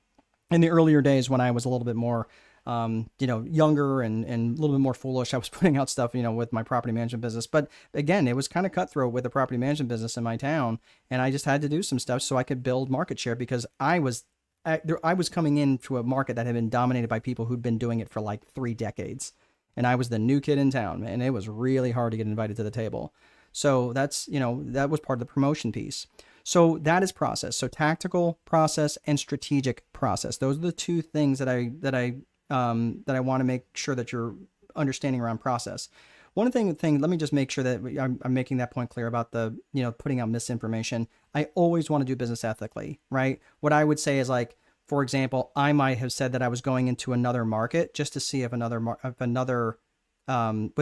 in the earlier days when I was a little bit more, younger and a little bit more foolish, I was putting out stuff, with my property management business. But again, it was kind of cutthroat with the property management business in my town. And I just had to do some stuff so I could build market share, because I was coming into a market that had been dominated by people who'd been doing it for like 3 decades. And I was the new kid in town, and it was really hard to get invited to the table. So that's, that was part of the promotion piece. So that is process. So tactical process and strategic process. Those are the 2 things that I want to make sure that you're understanding around process. One thing, let me just make sure that I'm making that point clear about the, putting out misinformation. I always want to do business ethically, right? What I would say is, like, For example, I might have said that I was going into another market just to see if with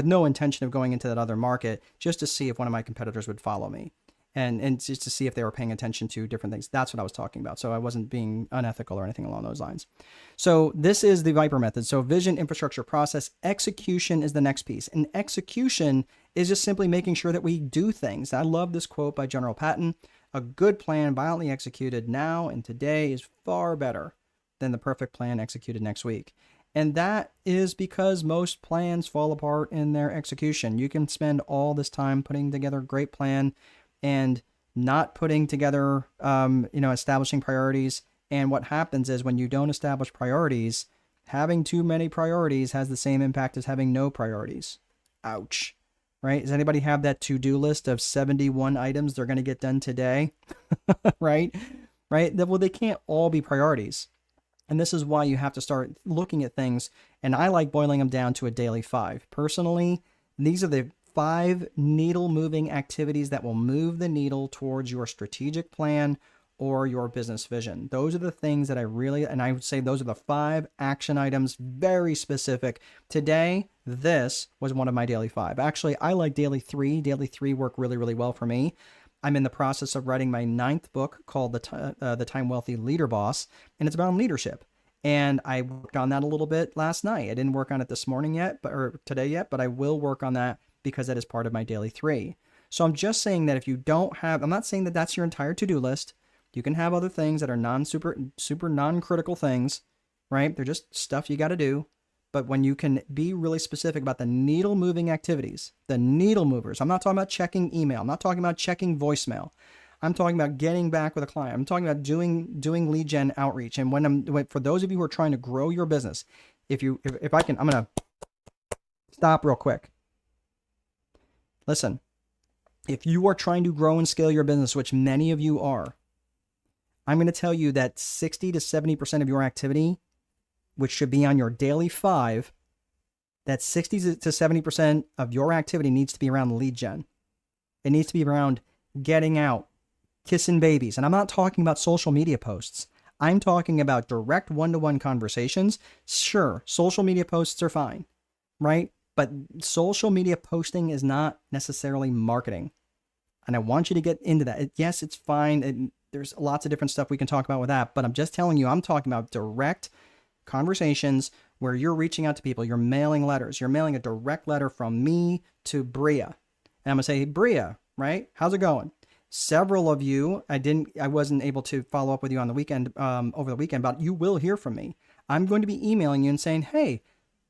no intention of going into that other market, just to see if one of my competitors would follow me. And just to see if they were paying attention to different things. That's what I was talking about. So I wasn't being unethical or anything along those lines. So this is the Viper method. So vision, infrastructure, process, execution is the next piece. And execution is just simply making sure that we do things. I love this quote by General Patton. A good plan violently executed now and today is far better than the perfect plan executed next week. And that is because most plans fall apart in their execution. You can spend all this time putting together a great plan and not putting together, establishing priorities. And what happens is when you don't establish priorities, having too many priorities has the same impact as having no priorities. Ouch. Right? Does anybody have that to-do list of 71 items they're going to get done today? Right? Well, they can't all be priorities. And this is why you have to start looking at things. And I like boiling them down to a daily 5. Personally, these are the 5 needle moving activities that will move the needle towards your strategic plan or your business vision. Those are the things that I would say those are the 5 action items, very specific. Today, this was one of my daily 5. Actually, I like daily 3. Daily 3 work really, really well for me. I'm in the process of writing my 9th book called The Time Wealthy Leader Boss, and it's about leadership. And I worked on that a little bit last night. I didn't work on it this morning yet, or today yet, but I will work on that because that is part of my daily 3. So I'm just saying that if you don't have, I'm not saying that that's your entire to-do list. You can have other things that are super non-critical things, right? They're just stuff you got to do. But when you can be really specific about the needle moving activities, the needle movers, I'm not talking about checking email. I'm not talking about checking voicemail. I'm talking about getting back with a client. I'm talking about doing lead gen outreach. And for those of you who are trying to grow your business, I'm going to stop real quick. Listen, if you are trying to grow and scale your business, which many of you are, I'm going to tell you that 60 to 70% of your activity, which should be on your daily 5, that 60 to 70% of your activity needs to be around lead gen. It needs to be around getting out, kissing babies. And I'm not talking about social media posts. I'm talking about direct one-to-one conversations. Sure, social media posts are fine, right? But social media posting is not necessarily marketing. And I want you to get into that. Yes, it's fine. There's lots of different stuff we can talk about with that. But I'm just telling you, I'm talking about direct conversations where you're reaching out to people. You're mailing letters. You're mailing a direct letter from me to Bria. And I'm going to say, hey, Bria, right? How's it going? Several of you, I wasn't able to follow up with you on the weekend, over the weekend, but you will hear from me. I'm going to be emailing you and saying, hey,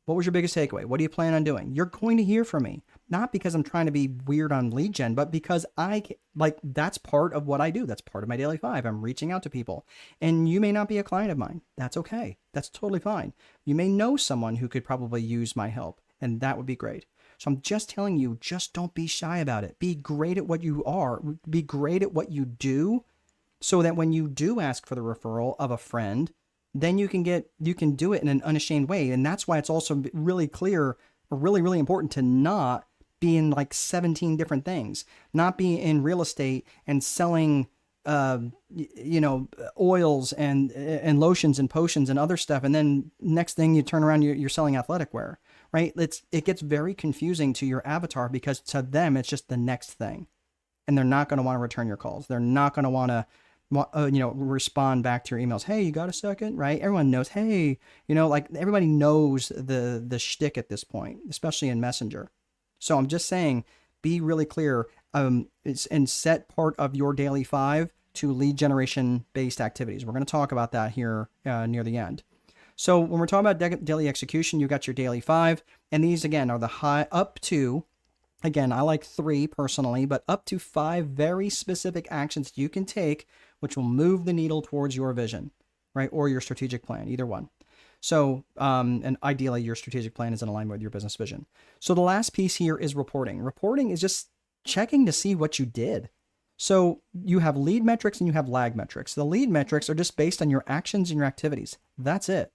what was your biggest takeaway? What do you plan on doing? You're going to hear from me, not because I'm trying to be weird on lead gen, but because that's part of what I do. That's part of my daily 5. I'm reaching out to people, and you may not be a client of mine. That's okay. That's totally fine. You may know someone who could probably use my help, and that would be great. So I'm just telling you, just don't be shy about it. Be great at what you are. Be great at what you do, so that when you do ask for the referral of a friend, then you can do it in an unashamed way. And that's why it's also really clear, or really, really important to not be in like 17 different things, not be in real estate and selling, oils and lotions and potions and other stuff. And then next thing you turn around, you're selling athletic wear, right? It gets very confusing to your avatar because to them, it's just the next thing. And they're not going to want to return your calls. They're not going to want to respond back to your emails. Hey, you got a second? Right? Everyone knows, hey, everybody knows the shtick at this point, especially in Messenger. So I'm just saying, be really clear, and set part of your daily 5 to lead generation based activities. We're going to talk about that here near the end. So when we're talking about daily execution, you got your daily 5, and these again are the high up to, again, I like 3 personally, but up to 5 very specific actions you can take, which will move the needle towards your vision, right? Or your strategic plan, either one. So, and ideally your strategic plan is in alignment with your business vision. So the last piece here is reporting. Reporting is just checking to see what you did. So you have lead metrics and you have lag metrics. The lead metrics are just based on your actions and your activities. That's it.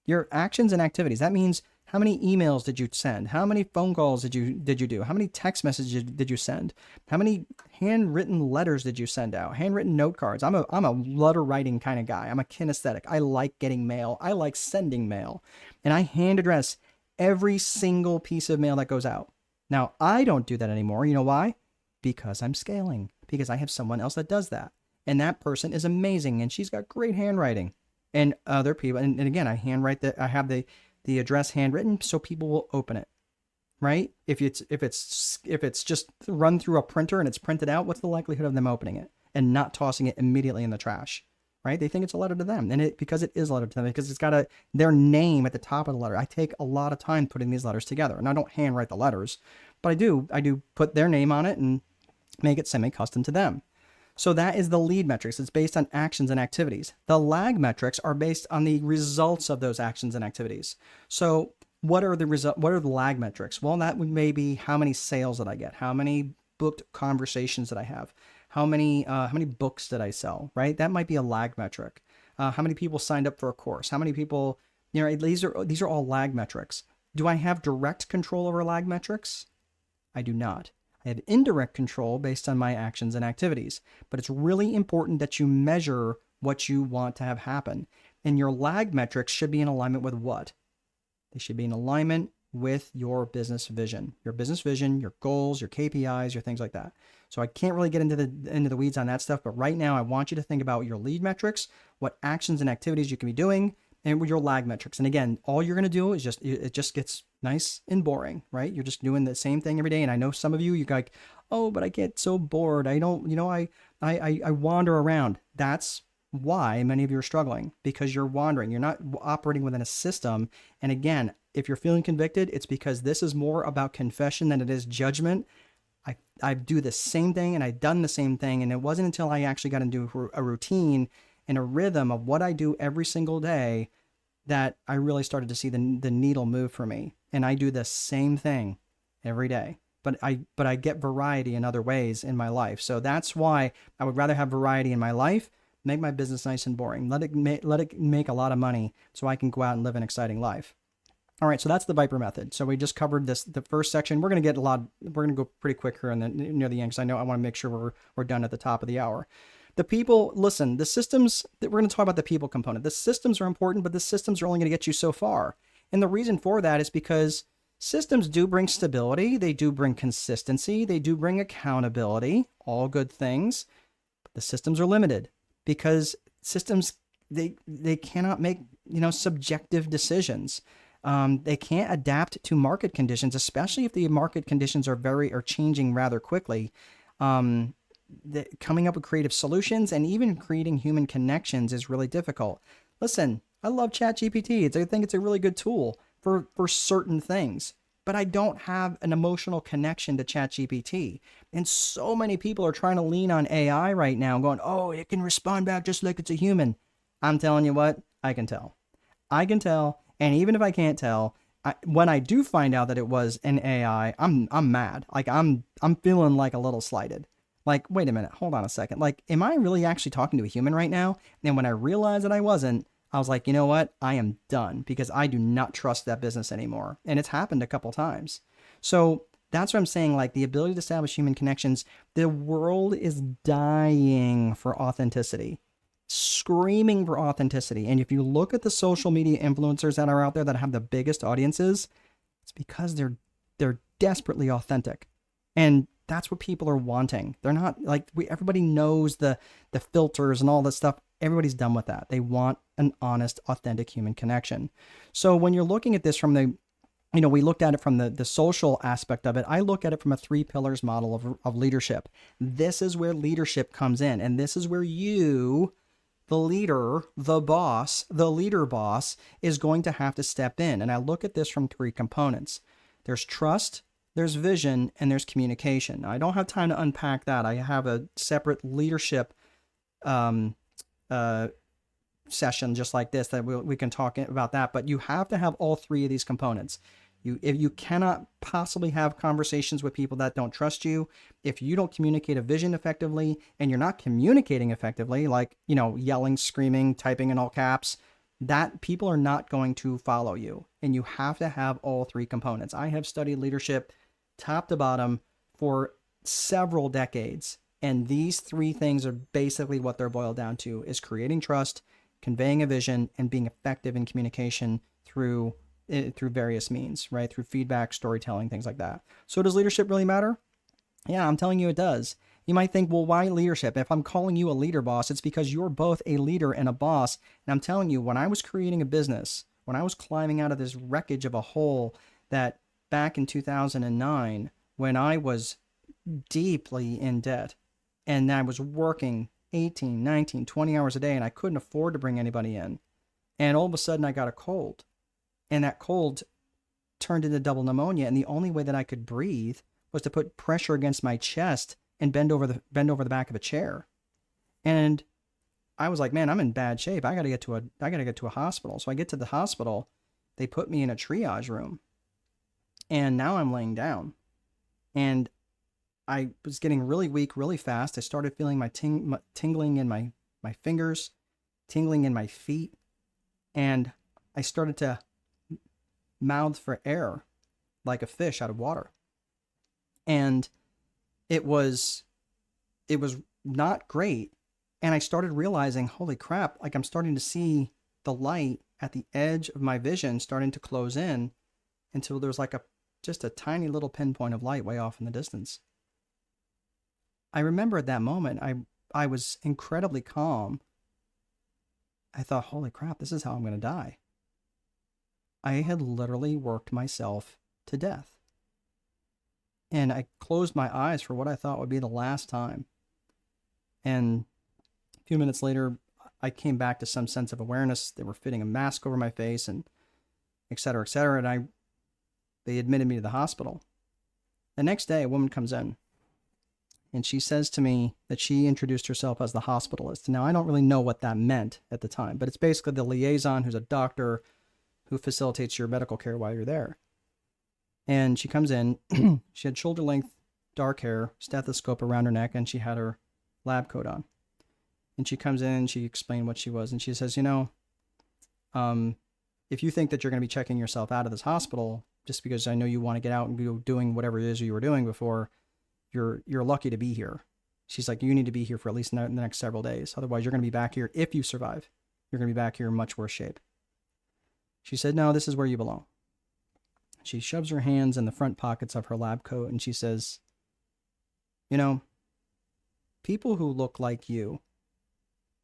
Your actions and activities. That means How many emails did you send? How many phone calls did you do? How many text messages did you send? How many handwritten letters did you send out? Handwritten note cards. I'm a letter writing kind of guy. I'm a kinesthetic. I like getting mail. I like sending mail. And I hand address every single piece of mail that goes out. Now, I don't do that anymore. You know why? Because I'm scaling. Because I have someone else that does that. And that person is amazing. And she's got great handwriting. And other people, and again, I handwrite that. I have the address handwritten so people will open it, right? If it's just run through a printer and it's printed out, what's the likelihood of them opening it and not tossing it immediately in the trash, right? They think it's a letter to them, and because it is a letter to them, because it's got their name at the top of the letter. I take a lot of time putting these letters together, and I don't handwrite the letters, but I do put their name on it and make it semi-custom to them. So that is the lead metrics. It's based on actions and activities. The lag metrics are based on the results of those actions and activities. So what are the lag metrics? Well, that would maybe how many sales did I get? How many booked conversations did I have? How many books did I sell, right? That might be a lag metric. How many people signed up for a course? How many people, these are all lag metrics. Do I have direct control over lag metrics? I do not. I have indirect control based on my actions and activities, but it's really important that you measure what you want to have happen. And your lag metrics should be in alignment with what? They should be in alignment with your business vision, your goals, your KPIs, your things like that. So I can't really get into the weeds on that stuff, but right now I want you to think about your lead metrics, what actions and activities you can be doing, and with your lag metrics. And again, all you're going to do is it just gets nice and boring, right? You're just doing the same thing every day. And I know some of you're like, oh, but I get so bored. I don't, I wander around. That's why many of you are struggling, because you're wandering. You're not operating within a system. And again, if you're feeling convicted, it's because this is more about confession than it is judgment. I do the same thing, and I've done the same thing. And it wasn't until I actually got into a routine and a rhythm of what I do every single day that I really started to see the needle move for me. And I do the same thing every day, but I get variety in other ways in my life. So that's why I would rather have variety in my life, make my business nice and boring, let it make a lot of money so I can go out and live an exciting life. All right, so that's the Viper method. So we just covered the first section. We're going to go pretty quick here and then near the end, because I know I want to make sure we're done at the top of the hour. The people, listen, the systems, we're going to talk about the people component. The systems are important, but the systems are only going to get you so far. And the reason for that is because systems do bring stability. They do bring consistency. They do bring accountability, all good things. But the systems are limited because systems, they cannot make, subjective decisions. They can't adapt to market conditions, especially if the market conditions are changing rather quickly. Coming up with creative solutions and even creating human connections is really difficult. Listen, I love ChatGPT. I think it's a really good tool for certain things, but I don't have an emotional connection to ChatGPT. And so many people are trying to lean on AI right now, going, oh, it can respond back just like it's a human. I'm telling you what, I can tell. And even if I can't tell, when I do find out that it was an AI, I'm mad. Like I'm feeling like a little slighted. Like, wait a minute, hold on a second. Like, am I really actually talking to a human right now? And when I realized that I wasn't, I was like, you know what? I am done, because I do not trust that business anymore. And it's happened a couple times. So that's what I'm saying. Like, the ability to establish human connections, the world is dying for authenticity, screaming for authenticity. And if you look at the social media influencers that are out there that have the biggest audiences, it's because they're desperately authentic. And that's what people are wanting. They're not like, everybody knows the filters and all this stuff. Everybody's done with that. They want an honest, authentic human connection. So when you're looking at this from we looked at it from the social aspect of it. I look at it from a 3 pillars model of leadership. This is where leadership comes in. And this is where you, the leader, the boss, the leader boss, is going to have to step in. And I look at this from 3 components. There's trust, there's vision, and there's communication. Now, I don't have time to unpack that. I have a separate leadership session just like this that we can talk about that. But you have to have all 3 of these components. If you cannot possibly have conversations with people that don't trust you, if you don't communicate a vision effectively, and you're not communicating effectively, like, yelling, screaming, typing in all caps, that people are not going to follow you. And you have to have all three components. I have studied leadership top to bottom for several decades. And these three things are basically what they're boiled down to, is creating trust, conveying a vision, and being effective in communication through various means, right? Through feedback, storytelling, things like that. So does leadership really matter? Yeah, I'm telling you it does. You might think, well, why leadership? If I'm calling you a leader, boss, it's because you're both a leader and a boss. And I'm telling you, when I was creating a business, when I was climbing out of this wreckage of a hole that back in 2009, when I was deeply in debt and I was working 18, 19, 20 hours a day and I couldn't afford to bring anybody in. And all of a sudden I got a cold, and that cold turned into double pneumonia. And the only way that I could breathe was to put pressure against my chest and bend over the back of a chair. And I was like, man, I'm in bad shape. I got to get to a hospital. So I get to the hospital. They put me in a triage room. And now I'm laying down. And I was getting really weak really fast. I started feeling my tingling in my fingers, tingling in my feet. And I started to mouth for air like a fish out of water. And it was not great. And I started realizing, holy crap, like I'm starting to see the light at the edge of my vision starting to close in until there's like just a tiny little pinpoint of light way off in the distance. I remember at that moment, I was incredibly calm. I thought, holy crap, this is how I'm going to die. I had literally worked myself to death. And I closed my eyes for what I thought would be the last time. And a few minutes later, I came back to some sense of awareness. They were fitting a mask over my face and et cetera, et cetera. And they admitted me to the hospital. The next day, a woman comes in and she says to me that she introduced herself as the hospitalist. Now, I don't really know what that meant at the time, but it's basically the liaison who's a doctor who facilitates your medical care while you're there. And she comes in, she had shoulder length dark hair, stethoscope around her neck, and she had her lab coat on. And she comes in, she explained what she was, and she says, if you think that you're going to be checking yourself out of this hospital, just because I know you want to get out and be doing whatever it is you were doing before, you're lucky to be here. She's like, you need to be here for at least the next several days. Otherwise, you're going to be back here. If you survive, you're going to be back here in much worse shape. She said, no, this is where you belong. She shoves her hands in the front pockets of her lab coat and she says, people who look like you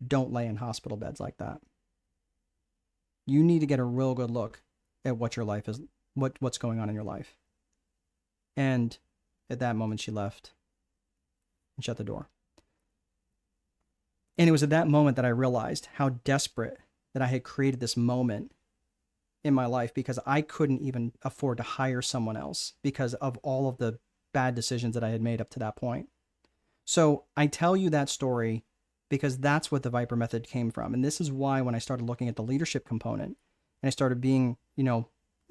don't lay in hospital beds like that. You need to get a real good look at what your life is, what's going on in your life. And at that moment, she left and shut the door. And it was at that moment that I realized how desperate that I had created this moment in my life, because I couldn't even afford to hire someone else because of all of the bad decisions that I had made up to that point. So I tell you that story because that's what the Viper method came from. And this is why when I started looking at the leadership component and I started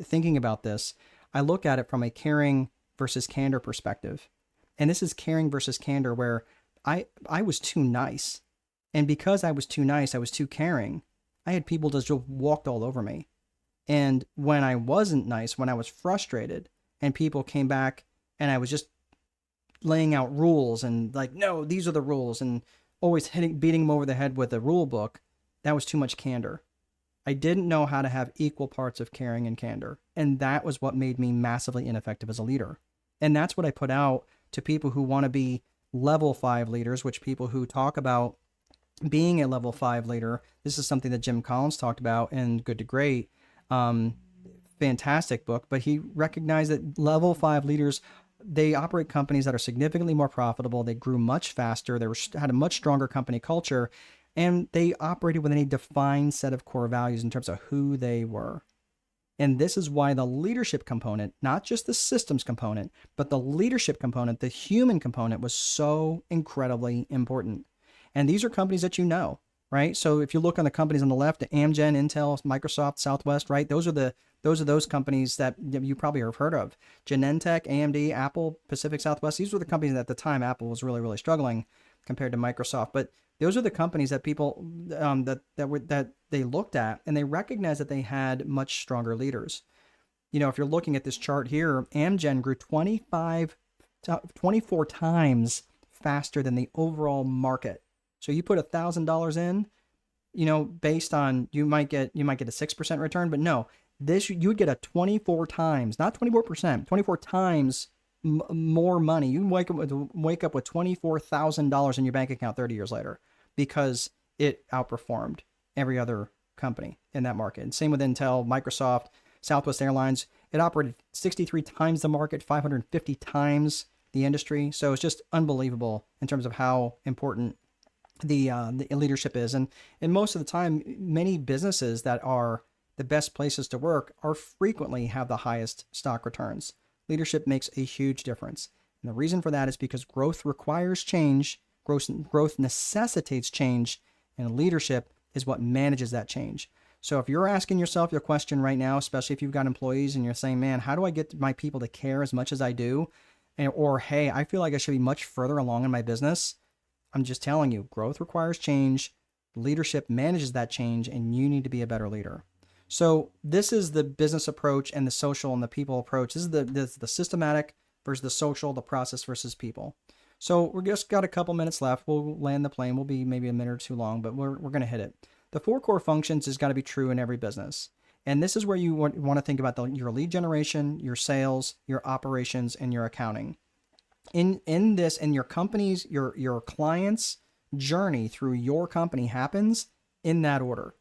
thinking about this, I look at it from a caring versus candor perspective. And this is caring versus candor, where I was too nice. And because I was too nice, I was too caring, I had people just walked all over me. And when I wasn't nice, when I was frustrated and people came back and I was just laying out rules and like, no, these are the rules, and always beating them over the head with a rule book, that was too much candor. I didn't know how to have equal parts of caring and candor. And that was what made me massively ineffective as a leader. And that's what I put out to people who want to be level 5 leaders, which people who talk about being a level 5 leader. This is something that Jim Collins talked about in Good to Great. Fantastic book, but he recognized that level 5 leaders, they operate companies that are significantly more profitable. They grew much faster. They had a much stronger company culture, and they operated within a defined set of core values in terms of who they were. And this is why the leadership component, not just the systems component, but the leadership component, the human component, was so incredibly important. And these are companies that right? So if you look on the companies on the left, Amgen, Intel, Microsoft, Southwest, right? Those are those companies that you probably have heard of. Genentech, AMD, Apple, Pacific Southwest. These were the companies that at the time Apple was really, really struggling compared to Microsoft. But those are the companies that people that they looked at, and they recognized that they had much stronger leaders. if you're looking at this chart here, Amgen grew 24 times faster than the overall market. So you put $1,000 in, based on you might get a 6% return, but no, you would get a 24 times, not 24%, 24 times more money. You wake up with $24,000 in your bank account 30 years later because it outperformed every other company in that market. And same with Intel, Microsoft, Southwest Airlines. It operated 63 times the market, 550 times the industry. So it's just unbelievable in terms of how important the leadership is. And most of the time, many businesses that are the best places to work are frequently have the highest stock returns. Leadership makes a huge difference. And the reason for that is because growth requires change, growth necessitates change, and leadership is what manages that change. So if you're asking yourself your question right now, especially if you've got employees and you're saying, man, how do I get my people to care as much as I do? Or, hey, I feel like I should be much further along in my business. I'm just telling you, growth requires change. Leadership manages that change, and you need to be a better leader. So this is the business approach and the social and the people approach. This is the systematic versus the social, the process versus people. So we're just got a couple minutes left. We'll land the plane. We'll be maybe a minute or two long, but we're going to hit it. The 4 core functions has got to be true in every business. And this is where you want to think about your lead generation, your sales, your operations, and your accounting. In your company's, your client's journey through your company happens in that order.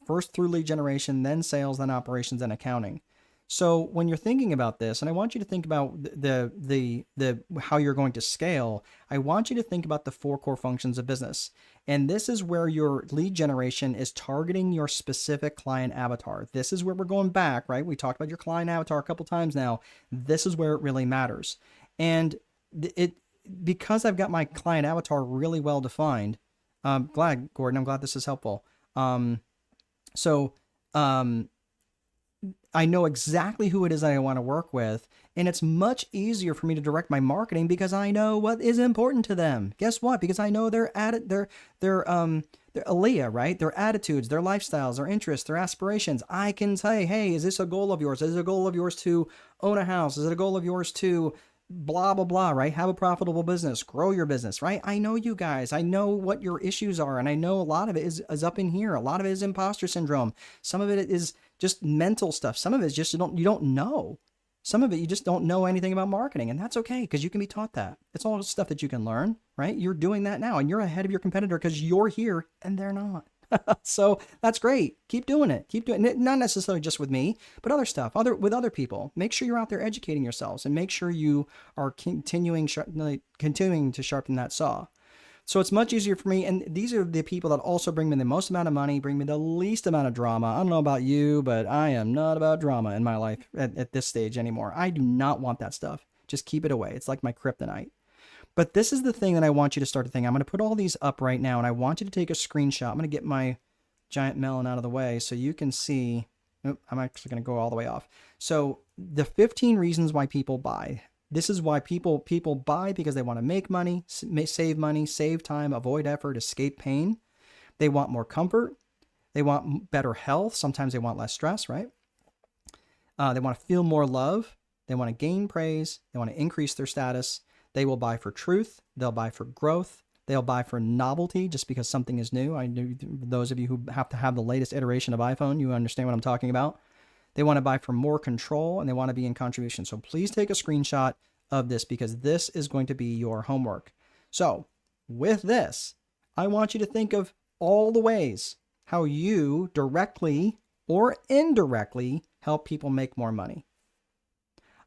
First through lead generation, then sales, then operations, then accounting. So when you're thinking about this, and I want you to think about the how you're going to scale, I want you to think about the 4 core functions of business. And this is where your lead generation is targeting your specific client avatar. This is where we're going back, right? We talked about your client avatar a couple times now. This is where it really matters. And because I've got my client avatar really well defined, I'm glad this is helpful. I know exactly who it is that I want to work with, and it's much easier for me to direct my marketing because I know what is important to them. Guess what? Because I know their Aaliyah, right? Their attitudes, their lifestyles, their interests, their aspirations. I can say, hey, is this a goal of yours? Is it a goal of yours to own a house? Is it a goal of yours to blah, blah, blah, right? Have a profitable business, grow your business, right? I know you guys, I know what your issues are. And I know a lot of it is up in here. A lot of it is imposter syndrome. Some of it is just mental stuff. Some of it is just, you don't know. Some of it, you just don't know anything about marketing, and that's okay because you can be taught that. It's all stuff that you can learn, right? You're doing that now and you're ahead of your competitor because you're here and they're not. So that's great. Keep doing it. Keep doing it. Not necessarily just with me, but other stuff, with other people. Make sure you're out there educating yourselves and make sure you are continuing to sharpen that saw. So it's much easier for me. And these are the people that also bring me the most amount of money, bring me the least amount of drama. I don't know about you, but I am not about drama in my life at this stage anymore. I do not want that stuff. Just keep it away. It's like my kryptonite. But this is the thing that I want you to start to think. I'm going to put all these up right now, and I want you to take a screenshot. I'm going to get my giant melon out of the way so you can see. I'm actually going to go all the way off. So the 15 reasons why people buy. This is why people buy, because they want to make money, save time, avoid effort, escape pain. They want more comfort. They want better health. Sometimes they want less stress, right? They want to feel more love. They want to gain praise. They want to increase their status. They will buy for truth. They'll buy for growth. They'll buy for novelty just because something is new. I know those of you who have to have the latest iteration of iPhone, you understand what I'm talking about. They want to buy for more control, and they want to be in contribution. So please take a screenshot of this because this is going to be your homework. So with this, I want you to think of all the ways how you directly or indirectly help people make more money.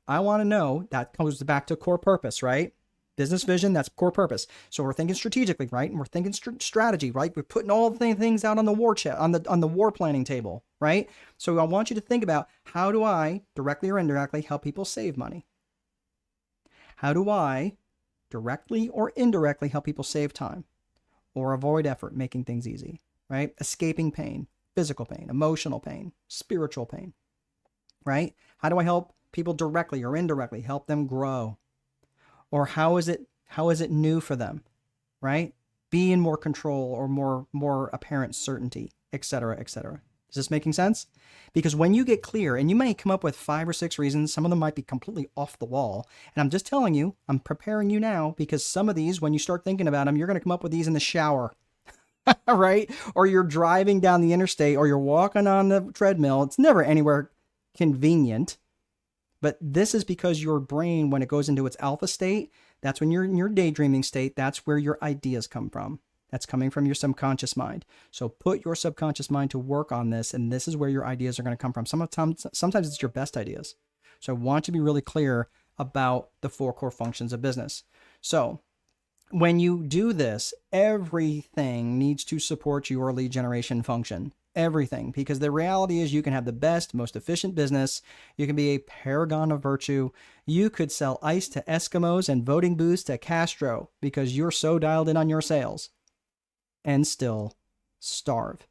I want to know, that goes back to core purpose, right? Business vision, that's core purpose. So we're thinking strategically, right? And we're thinking strategy, right? We're putting all the things out on the war chest, on the war planning table, right? So I want you to think about, how do I directly or indirectly help people save money? How do I directly or indirectly help people save time or avoid effort, making things easy, right? Escaping pain, physical pain, emotional pain, spiritual pain, right? How do I help people directly or indirectly help them grow? Or how is it new for them, right? Be in more control or more apparent certainty, et cetera, et cetera. Is this making sense? Because when you get clear, and you may come up with 5 or 6 reasons, some of them might be completely off the wall. And I'm just telling you, I'm preparing you now, because some of these, when you start thinking about them, you're going to come up with these in the shower, right? Or you're driving down the interstate, or you're walking on the treadmill. It's never anywhere convenient. But this is because your brain, when it goes into its alpha state, that's when you're in your daydreaming state. That's where your ideas come from. That's coming from your subconscious mind. So put your subconscious mind to work on this, and this is where your ideas are going to come from. Sometimes it's your best ideas. So I want to be really clear about the 4 core functions of business. So when you do this, everything needs to support your lead generation function. Everything. Because the reality is, you can have the best, most efficient business. You can be a paragon of virtue. You could sell ice to Eskimos and voting booths to Castro because you're so dialed in on your sales, and still starve.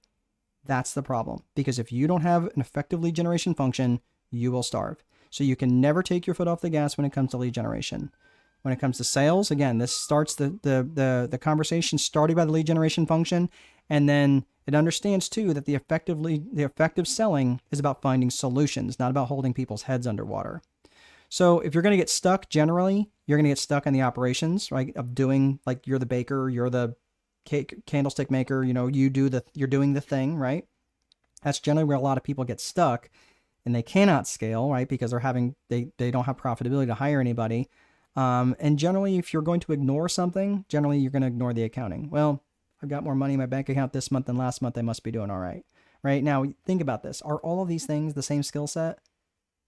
That's the problem. Because if you don't have an effective lead generation function, you will starve. So you can never take your foot off the gas when it comes to lead generation. When it comes to sales, again, this starts the conversation started by the lead generation function, and then it understands too that the effective selling is about finding solutions, not about holding people's heads underwater. So if you're going to get stuck, generally, you're going to get stuck in the operations, right? Of doing, like, you're the baker, you're the candlestick maker, you're doing the thing, right? That's generally where a lot of people get stuck, and they cannot scale, right? Because they don't have profitability to hire anybody. And generally, if you're going to ignore something, generally you're going to ignore the accounting. Well, I've got more money in my bank account this month than last month. I must be doing all right. Right now, think about this. Are all of these things the same skill set?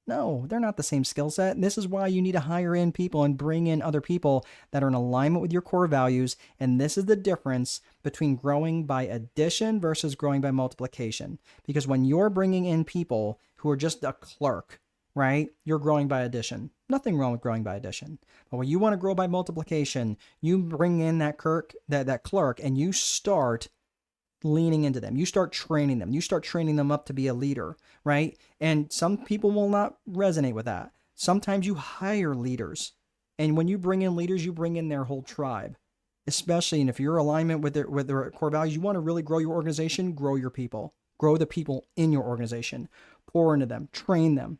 No, they're not the same skill set. And this is why you need to hire in people and bring in other people that are in alignment with your core values. And this is the difference between growing by addition versus growing by multiplication. Because when you're bringing in people who are just a clerk, right, you're growing by addition. Nothing wrong with growing by addition. But when you want to grow by multiplication, you bring in that clerk, and you start leaning into them. You start training them. You start training them up to be a leader, right? And some people will not resonate with that. Sometimes you hire leaders. And when you bring in leaders, you bring in their whole tribe. Especially, and if you're in alignment with their core values, you want to really grow your organization, grow your people. Grow the people in your organization. Pour into them. Train them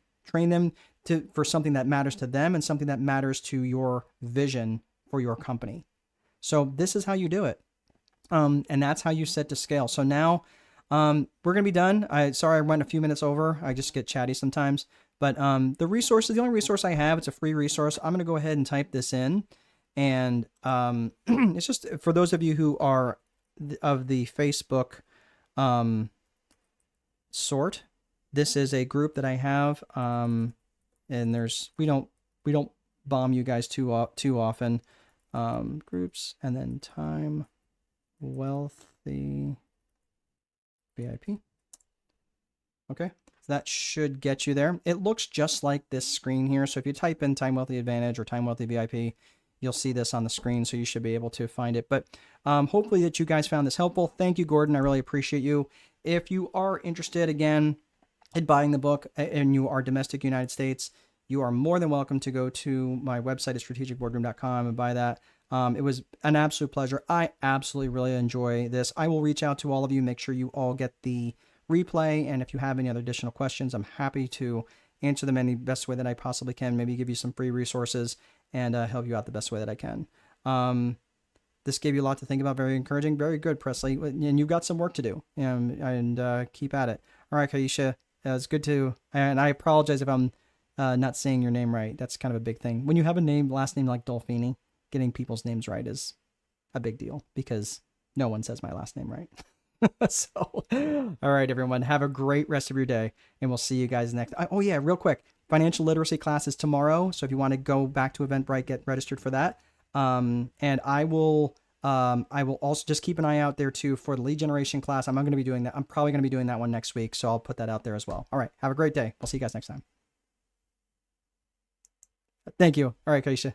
for something that matters to them and something that matters to your vision for your company. So this is how you do it. And that's how you set to scale. So now we're going to be done. Sorry I went a few minutes over. I just get chatty sometimes. But the only resource I have, it's a free resource. I'm going to go ahead and type this in. And it's just for those of you who are of the Facebook sort. This is a group that I have, and we don't bomb you guys too often. Groups, and then time wealthy VIP. Okay, so that should get you there. It looks just like this screen here. So if you type in Time Wealthy Advantage or Time Wealthy VIP, you'll see this on the screen. So you should be able to find it. But hopefully that you guys found this helpful. Thank you, Gordon. I really appreciate you. If you are interested, again, in buying the book, and you are domestic United States, you are more than welcome to go to my website at strategicboardroom.com and buy that. It was an absolute pleasure. I absolutely really enjoy this. I will reach out to all of you, make sure you all get the replay. And if you have any other additional questions, I'm happy to answer them in the best way that I possibly can. Maybe give you some free resources and help you out the best way that I can. This gave you a lot to think about. Very encouraging. Very good, Presley. And you've got some work to do, and keep at it. All right, Kaisha. It's good to, and I apologize if I'm not saying your name right. That's kind of a big thing. When you have a last name like Dolfini, getting people's names right is a big deal because no one says my last name right. So, all right, everyone, have a great rest of your day, and we'll see you guys next. Oh yeah, real quick, financial literacy class is tomorrow. So if you want to go back to Eventbrite, get registered for that. And I will also just keep an eye out there too for the lead generation class. I'm going to be doing that. I'm probably going to be doing that one next week. So I'll put that out there as well. All right. Have a great day. I'll see you guys next time. Thank you. All right, Kaisha.